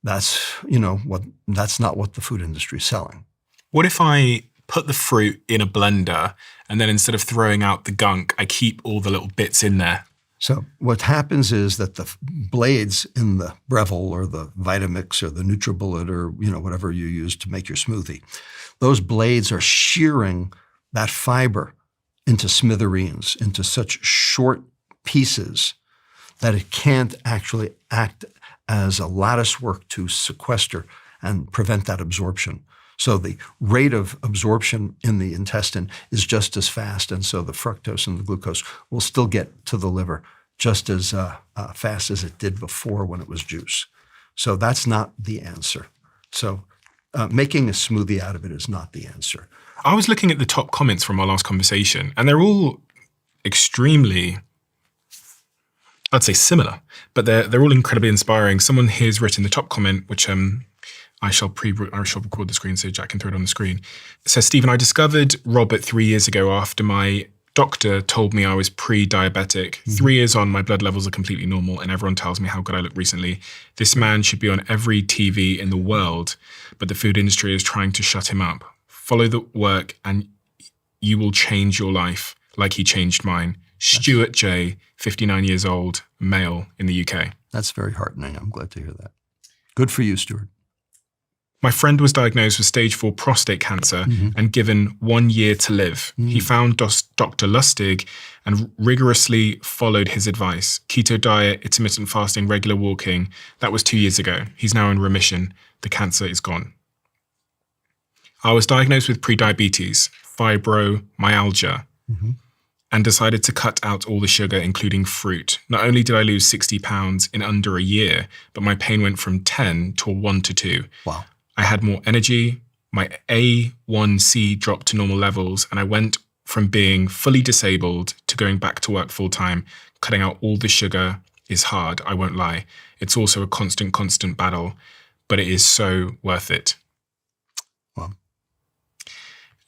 that's not what the food industry is selling. What if I put the fruit in a blender and then instead of throwing out the gunk, I keep all the little bits in there? So what happens is that the blades in the Breville or the Vitamix or the NutriBullet or whatever you use to make your smoothie, those blades are shearing that fiber into smithereens, into such short pieces that it can't actually act as a lattice work to sequester and prevent that absorption. So the rate of absorption in the intestine is just as fast, and so the fructose and the glucose will still get to the liver just as fast as it did before when it was juice. So that's not the answer. So making a smoothie out of it is not the answer. I was looking at the top comments from our last conversation, and they're all extremely, I'd say similar, but they're all incredibly inspiring. Someone here's written the top comment, which I shall record the screen so Jack can throw it on the screen. It says, Stephen, I discovered Robert 3 years ago after my doctor told me I was pre-diabetic. 3 years on, my blood levels are completely normal and everyone tells me how good I look recently. This man should be on every TV in the world, but the food industry is trying to shut him up. Follow the work and you will change your life like he changed mine. Stuart J, 59 years old, male in the UK. That's very heartening. I'm glad to hear that. Good for you, Stuart. My friend was diagnosed with stage 4 prostate cancer and given 1 year to live. He found Dr. Lustig and rigorously followed his advice. Keto diet, intermittent fasting, regular walking. That was 2 years ago. He's now in remission. The cancer is gone. I was diagnosed with prediabetes, fibromyalgia, and decided to cut out all the sugar, including fruit. Not only did I lose 60 pounds in under a year, but my pain went from 10 to 1 to 2. Wow. I had more energy, my A1C dropped to normal levels, and I went from being fully disabled to going back to work full time. Cutting out all the sugar is hard, I won't lie. It's also a constant battle, but it is so worth it. Wow.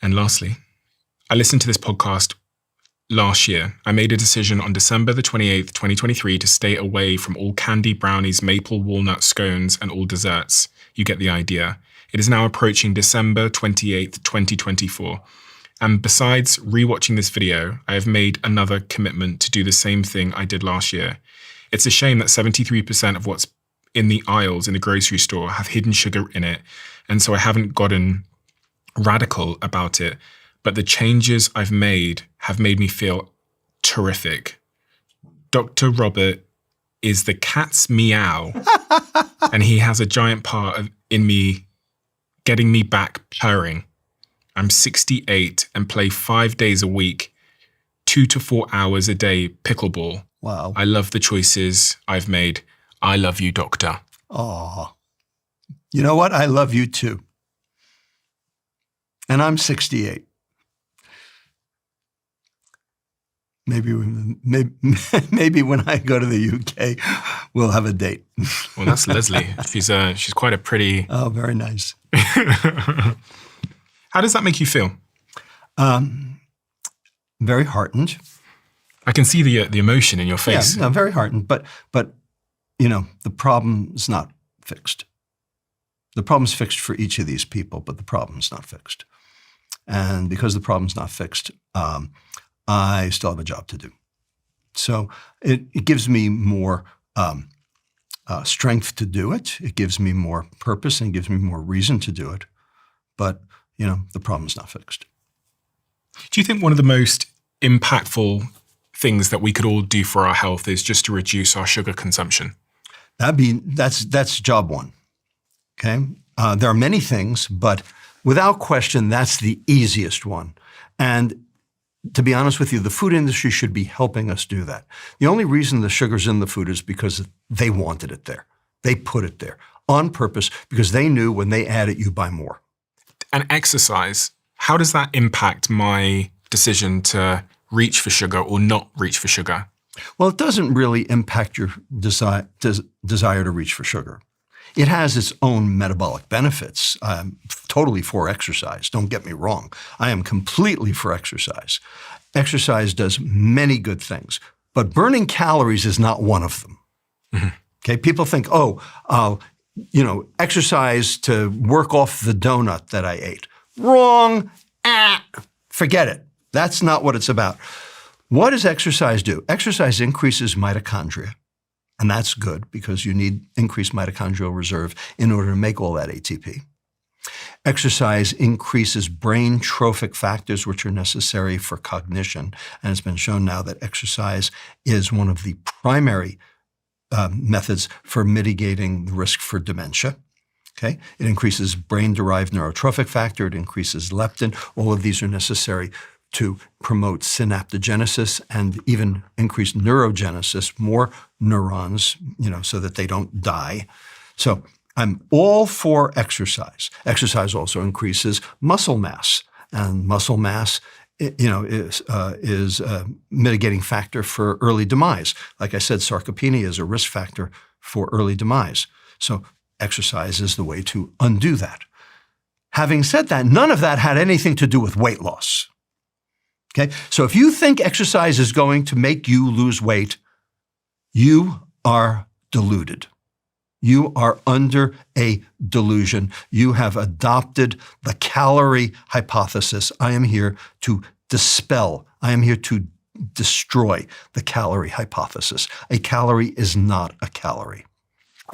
And lastly, I listened to this podcast last year. I made a decision on December the 28th, 2023 to stay away from all candy, brownies, maple, walnut, scones, and all desserts. You get the idea. It is now approaching December 28th, 2024. And besides rewatching this video, I have made another commitment to do the same thing I did last year. It's a shame that 73% of what's in the aisles in the grocery store have hidden sugar in it. And so I haven't gotten radical about it. But the changes I've made have made me feel terrific. Dr. Robert is the cat's meow, and he has a giant part in me getting me back purring. I'm 68 and play 5 days a week, 2 to 4 hours a day pickleball. Wow. I love the choices I've made. I love you, doctor. Oh, you know what? I love you too. And I'm 68. Maybe when I go to the UK, we'll have a date. Well, that's Leslie. She's quite a pretty. Oh, very nice. How does that make you feel? Very heartened. I can see the emotion in your face. Yeah, no, very heartened. But the problem's not fixed. The problem's fixed for each of these people, but the problem's not fixed. And because the problem's not fixed, I still have a job to do. So it gives me more strength to do it. It gives me more purpose and gives me more reason to do it. But, the problem's not fixed. Do you think one of the most impactful things that we could all do for our health is just to reduce our sugar consumption? That's job one. Okay. There are many things, but without question, that's the easiest one. And to be honest with you, the food industry should be helping us do that. The only reason the sugar's in the food is because they wanted it there. They put it there on purpose because they knew when they add it, you buy more. And exercise, how does that impact my decision to reach for sugar or not reach for sugar? Well, it doesn't really impact your desire to reach for sugar. It has its own metabolic benefits. I'm totally for exercise. Don't get me wrong. I am completely for exercise. Exercise does many good things, but burning calories is not one of them. Mm-hmm. Okay, people think, exercise to work off the donut that I ate. Wrong. Forget it. That's not what it's about. What does exercise do? Exercise increases mitochondria. And that's good because you need increased mitochondrial reserve in order to make all that ATP. Exercise increases brain trophic factors, which are necessary for cognition. And it's been shown now that exercise is one of the primary methods for mitigating the risk for dementia. Okay? It increases brain-derived neurotrophic factor. It increases leptin. All of these are necessary to promote synaptogenesis and even increase neurogenesis, more neurons, so that they don't die. So I'm all for exercise. Exercise also increases muscle mass, and muscle mass, is a mitigating factor for early demise. Like I said, sarcopenia is a risk factor for early demise. So exercise is the way to undo that. Having said that, none of that had anything to do with weight loss. Okay, so if you think exercise is going to make you lose weight, you are deluded. You are under a delusion. You have adopted the calorie hypothesis. I am here to dispel. I am here to destroy the calorie hypothesis. A calorie is not a calorie.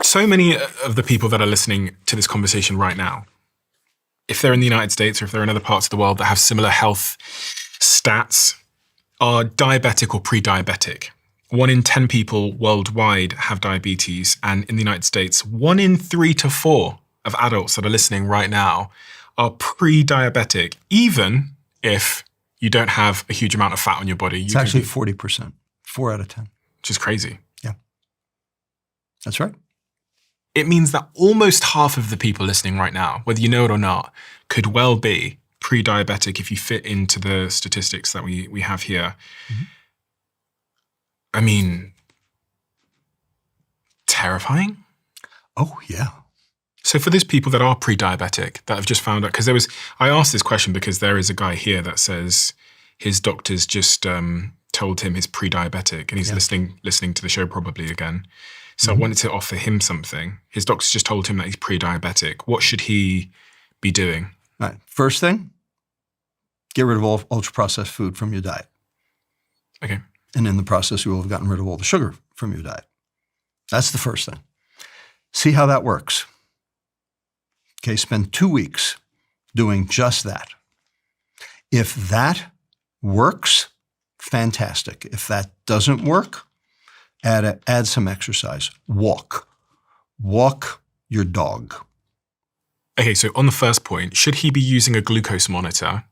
So many of the people that are listening to this conversation right now, if they're in the United States or if they're in other parts of the world that have similar health stats, are diabetic or pre-diabetic. 1 in 10 people worldwide have diabetes. And in the United States, 1 in 3 to 4 of adults that are listening right now are pre-diabetic, even if you don't have a huge amount of fat on your body. It's actually 40%, 4 out of 10. Which is crazy. Yeah, that's right. It means that almost half of the people listening right now, whether you know it or not, could well be pre-diabetic if you fit into the statistics that we have here. Mm-hmm. I mean, terrifying. Oh, yeah. So for those people that are pre-diabetic that have just found out, because I asked this question because there is a guy here that says his doctors just told him he's pre-diabetic and he's listening to the show probably again. So I wanted to offer him something. His doctors just told him that he's pre-diabetic. What should he be doing? All right. First thing, get rid of all ultra-processed food from your diet. Okay. And in the process, you will have gotten rid of all the sugar from your diet. That's the first thing. See how that works. Okay, spend 2 weeks doing just that. If that works, fantastic. If that doesn't work, add some exercise. Walk your dog. Okay, so on the first point, should he be using a glucose monitor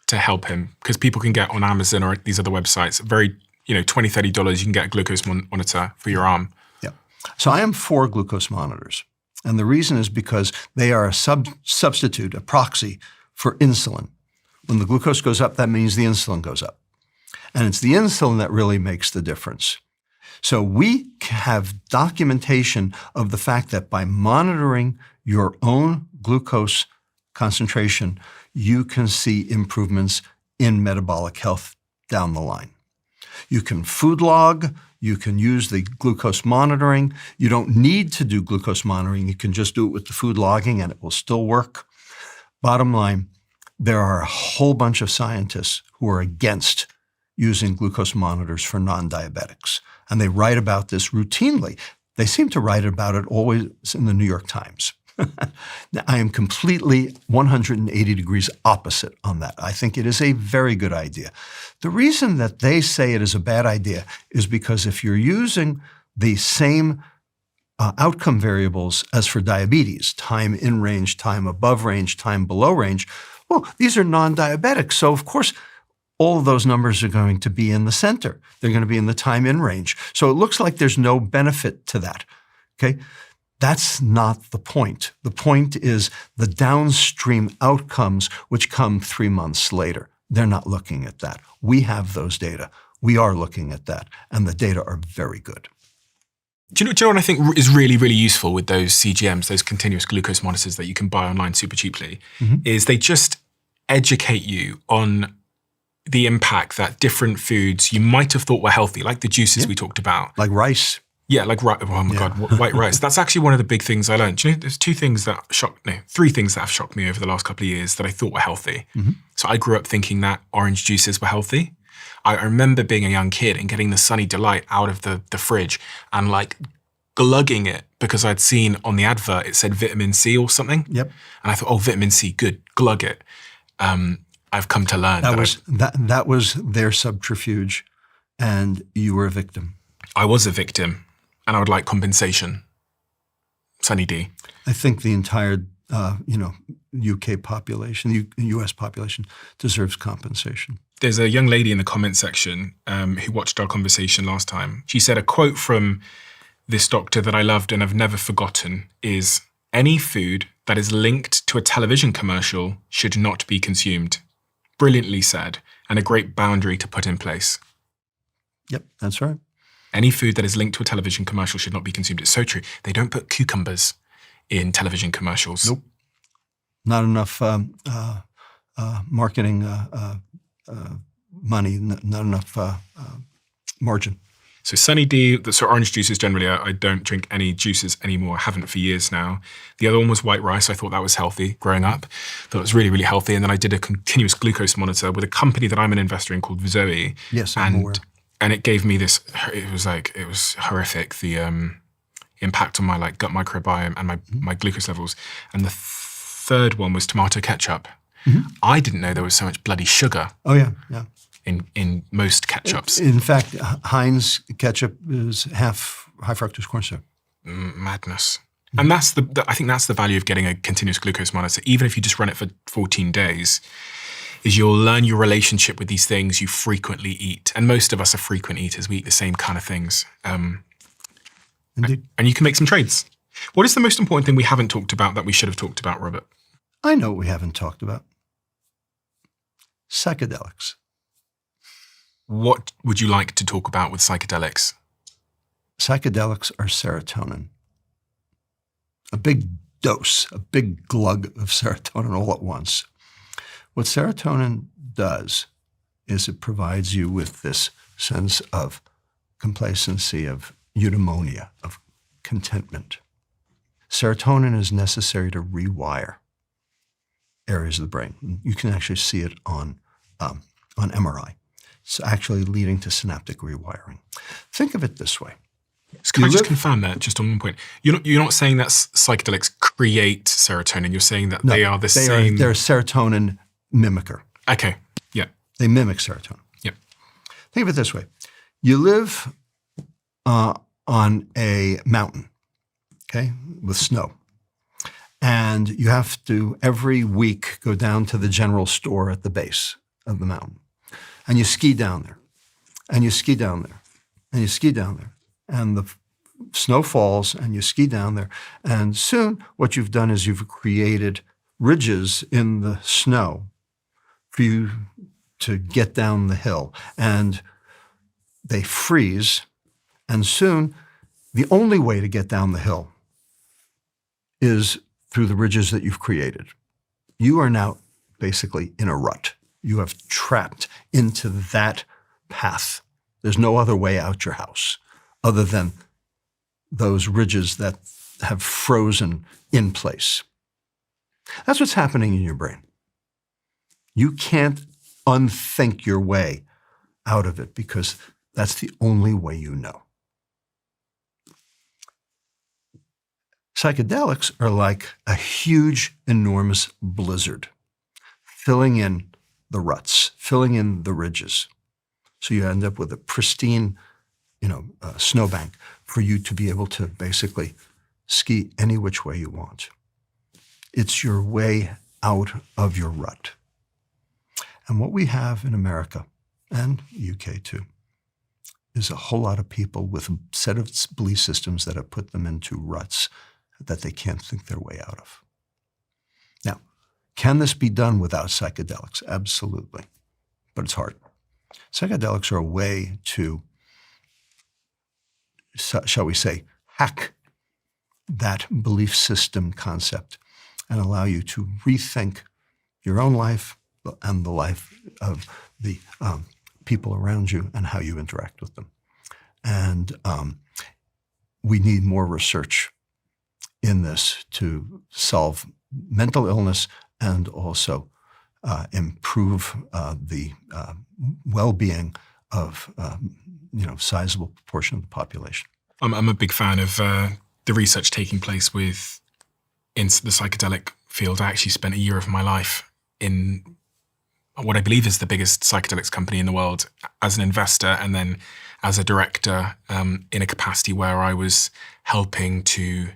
to help him? Because people can get on Amazon or these other websites, very, $20, $30, you can get a glucose monitor for your arm. Yeah. So I am for glucose monitors. And the reason is because they are a substitute, a proxy for insulin. When the glucose goes up, that means the insulin goes up. And it's the insulin that really makes the difference. So we have documentation of the fact that by monitoring your own glucose concentration, you can see improvements in metabolic health down the line. You can food log, you can use the glucose monitoring. You don't need to do glucose monitoring. You can just do it with the food logging and it will still work. Bottom line, there are a whole bunch of scientists who are against using glucose monitors for non-diabetics. And they write about this routinely. They seem to write about it always in the New York Times. Now, I am completely 180 degrees opposite on that. I think it is a very good idea. The reason that they say it is a bad idea is because if you're using the same outcome variables as for diabetes, time in range, time above range, time below range, well, these are non-diabetics. So of course, all of those numbers are going to be in the center. They're going to be in the time in range. So it looks like there's no benefit to that. Okay? That's not the point. The point is the downstream outcomes which come 3 months later. They're not looking at that. We have those data. We are looking at that, and the data are very good. Do you know what I think is really, really useful with those CGMs, those continuous glucose monitors that you can buy online super cheaply, is they just educate you on the impact that different foods you might have thought were healthy, like the juices we talked about. Like rice. Yeah, like rice. Oh my God, white rice. That's actually one of the big things I learned. Do you know, there's three things that have shocked me over the last couple of years that I thought were healthy. So I grew up thinking that orange juices were healthy. I remember being a young kid and getting the Sunny Delight out of the fridge and like glugging it because I'd seen on the advert, it said vitamin C or something. Yep. And I thought, oh, vitamin C, good, glug it. I've come to learn that was their subterfuge, and you were a victim. I was a victim, and I would like compensation. Sunny D. I think the entire, UK population, the US population deserves compensation. There's a young lady in the comment section who watched our conversation last time. She said a quote from this doctor that I loved and I've never forgotten is, "Any food that is linked to a television commercial should not be consumed." Brilliantly said, and a great boundary to put in place. Yep, that's right. Any food that is linked to a television commercial should not be consumed. It's so true. They don't put cucumbers in television commercials. Nope. Not enough marketing money, not enough margin. So Sunny D, so orange juices generally, I don't drink any juices anymore. I haven't for years now. The other one was white rice. I thought that was healthy growing up. Thought it was really, really healthy. And then I did a continuous glucose monitor with a company that I'm an investor in called Zoe. Yes, I'm aware. And it gave me this, it was horrific, the impact on my like gut microbiome and my glucose levels. And the third one was tomato ketchup. I didn't know there was so much bloody sugar. Oh yeah, yeah. In most ketchups. In fact, Heinz ketchup is half high fructose corn syrup. Madness. And that's I think that's the value of getting a continuous glucose monitor, even if you just run it for 14 days, is you'll learn your relationship with these things you frequently eat. And most of us are frequent eaters. We eat the same kind of things. Indeed. And you can make some trades. What is the most important thing we haven't talked about that we should have talked about, Robert? I know what we haven't talked about. Psychedelics. What would you like to talk about with psychedelics? Psychedelics are serotonin. A big dose, a big glug of serotonin all at once. What serotonin does is it provides you with this sense of complacency, of eudaimonia, of contentment. Serotonin is necessary to rewire areas of the brain. You can actually see it on MRI. It's actually leading to synaptic rewiring. Think of it this way. Can I just confirm that, just on one point? You're not saying that psychedelics create serotonin. You're saying that they are the same. They're a serotonin mimicker. Okay, yeah. They mimic serotonin. Yeah. Think of it this way. You live on a mountain, okay, with snow. And you have to, every week, go down to the general store at the base of the mountain. And you ski down there, and you ski down there, and you ski down there. And the snow falls, and you ski down there. And soon, what you've done is you've created ridges in the snow for you to get down the hill. And they freeze, and soon, the only way to get down the hill is through the ridges that you've created. You are now basically in a rut. You have trapped into that path. There's no other way out your house other than those ridges that have frozen in place. That's what's happening in your brain. You can't unthink your way out of it because that's the only way you know. Psychedelics are like a huge, enormous blizzard, filling in the ruts, filling in the ridges. So you end up with a pristine, snowbank for you to be able to basically ski any which way you want. It's your way out of your rut. And what we have in America, and UK too, is a whole lot of people with a set of belief systems that have put them into ruts that they can't think their way out of. Now, can this be done without psychedelics? Absolutely. But it's hard. Psychedelics are a way to, shall we say, hack that belief system concept and allow you to rethink your own life and the life of the people around you and how you interact with them. And we need more research in this to solve mental illness and also improve the well-being of sizable proportion of the population. I'm a big fan of the research taking place in the psychedelic field. I actually spent a year of my life in what I believe is the biggest psychedelics company in the world as an investor, and then as a director in a capacity where I was helping to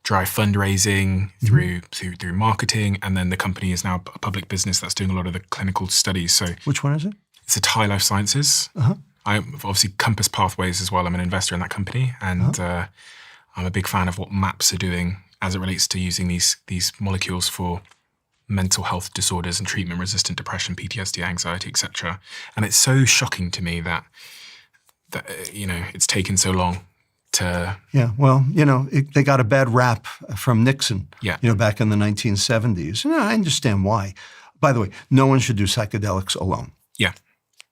drive fundraising through marketing, and then the company is now a public business that's doing a lot of the clinical studies. So, which one is it? It's a Thai Life Sciences. I'm obviously Compass Pathways as well. I'm an investor in that company, and I'm a big fan of what MAPS are doing as it relates to using these molecules for mental health disorders and treatment-resistant depression, PTSD, anxiety, etc. And it's so shocking to me that it's taken so long to... Yeah, well, they got a bad rap from Nixon, back in the 1970s. I understand why. By the way, no one should do psychedelics alone. Yeah.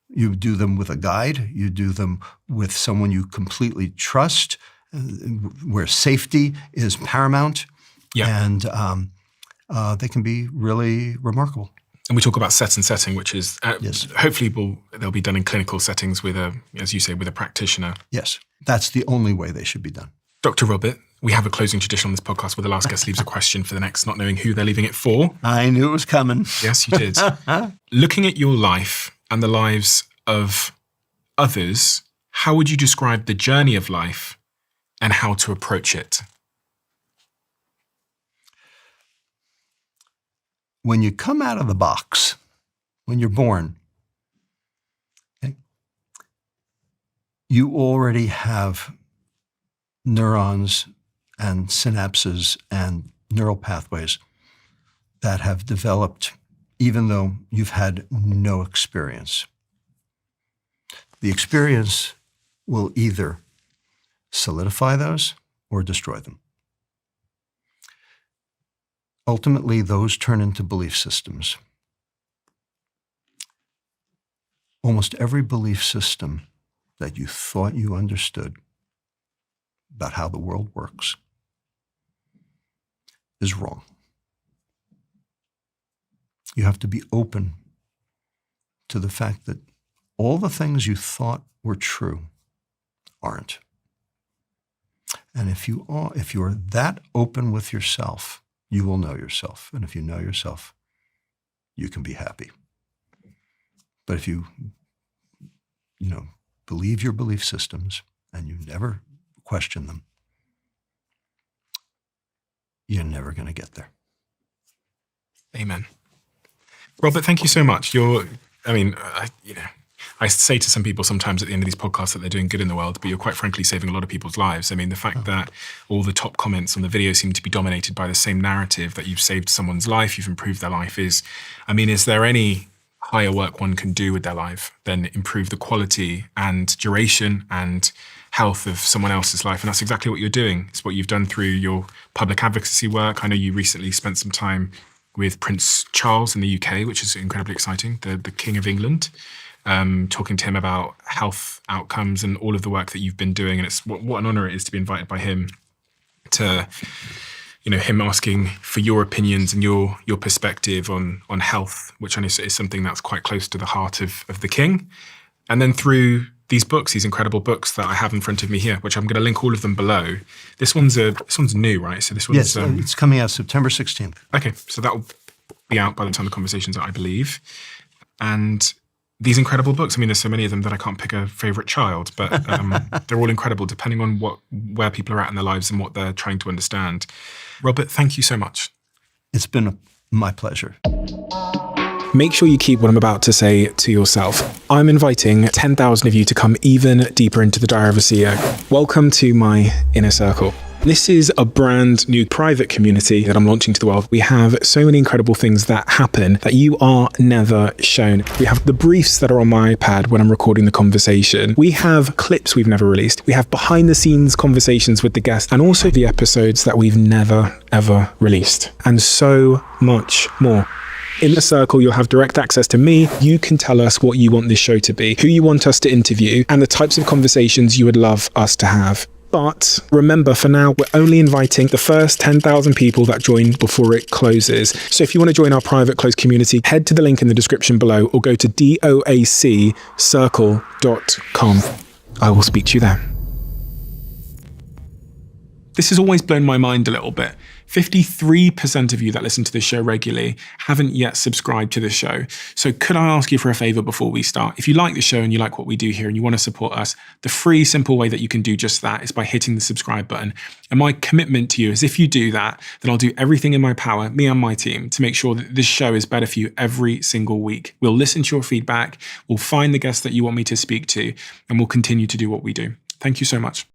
You do them with a guide. You do them with someone you completely trust, where safety is paramount. Yeah. And they can be really remarkable. And we talk about set and setting, which is yes. Hopefully they'll be done in clinical settings with as you say, with a practitioner. Yes, that's the only way they should be done. Dr. Robert, we have a closing tradition on this podcast where the last guest leaves a question for the next, not knowing who they're leaving it for. I knew it was coming. Yes, you did. Looking at your life and the lives of others, how would you describe the journey of life and how to approach it? When you come out of the box, when you're born, okay, you already have neurons and synapses and neural pathways that have developed even though you've had no experience. The experience will either solidify those or destroy them. Ultimately, those turn into belief systems. Almost every belief system that you thought you understood about how the world works is wrong. You have to be open to the fact that all the things you thought were true aren't. And if you're that open with yourself, you will know yourself. And if you know yourself, you can be happy. But if you believe your belief systems and you never question them, you're never going to get there. Amen. Robert, thank you so much. I say to some people sometimes at the end of these podcasts that they're doing good in the world, but you're quite frankly saving a lot of people's lives. I mean, the fact that all the top comments on the video seem to be dominated by the same narrative that you've saved someone's life, you've improved their life is there any higher work one can do with their life than improve the quality and duration and health of someone else's life? And that's exactly what you're doing. It's what you've done through your public advocacy work. I know you recently spent some time with Prince Charles in the UK, which is incredibly exciting, the King of England. Talking to him about health outcomes and all of the work that you've been doing. And it's what an honor it is to be invited by him to, him asking for your opinions and your perspective on health, which I know is something that's quite close to the heart of the King. And then through these books, these incredible books that I have in front of me here, which I'm going to link all of them below. This one's new, right? So this one's... Yes, it's coming out September 16th. Okay, so that will be out by the time the conversation's out, I believe. And these incredible books, there's so many of them that I can't pick a favorite child, but they're all incredible depending on where people are at in their lives and what they're trying to understand. Robert, thank you so much. It's been my pleasure. make sure you keep what I'm about to say to yourself. I'm inviting 10,000 of you to come even deeper into the Diary of a CEO. Welcome to my inner circle. This is a brand new private community that I'm launching to the world. We have so many incredible things that happen that you are never shown. We have the briefs that are on my iPad when I'm recording the conversation. We have clips we've never released. We have behind the scenes conversations with the guests and also the episodes that we've never, ever released. And so much more. In the circle, you'll have direct access to me. You can tell us what you want this show to be, who you want us to interview, and the types of conversations you would love us to have. But remember, for now, we're only inviting the first 10,000 people that join before it closes. So if you want to join our private closed community, head to the link in the description below or go to doaccircle.com. I will speak to you there. This has always blown my mind a little bit. 53% of you that listen to this show regularly haven't yet subscribed to the show. So could I ask you for a favor before we start? If you like the show and you like what we do here and you want to support us, the free, simple way that you can do just that is by hitting the subscribe button. And my commitment to you is if you do that, then I'll do everything in my power, me and my team, to make sure that this show is better for you every single week. We'll listen to your feedback, we'll find the guests that you want me to speak to, and we'll continue to do what we do. Thank you so much.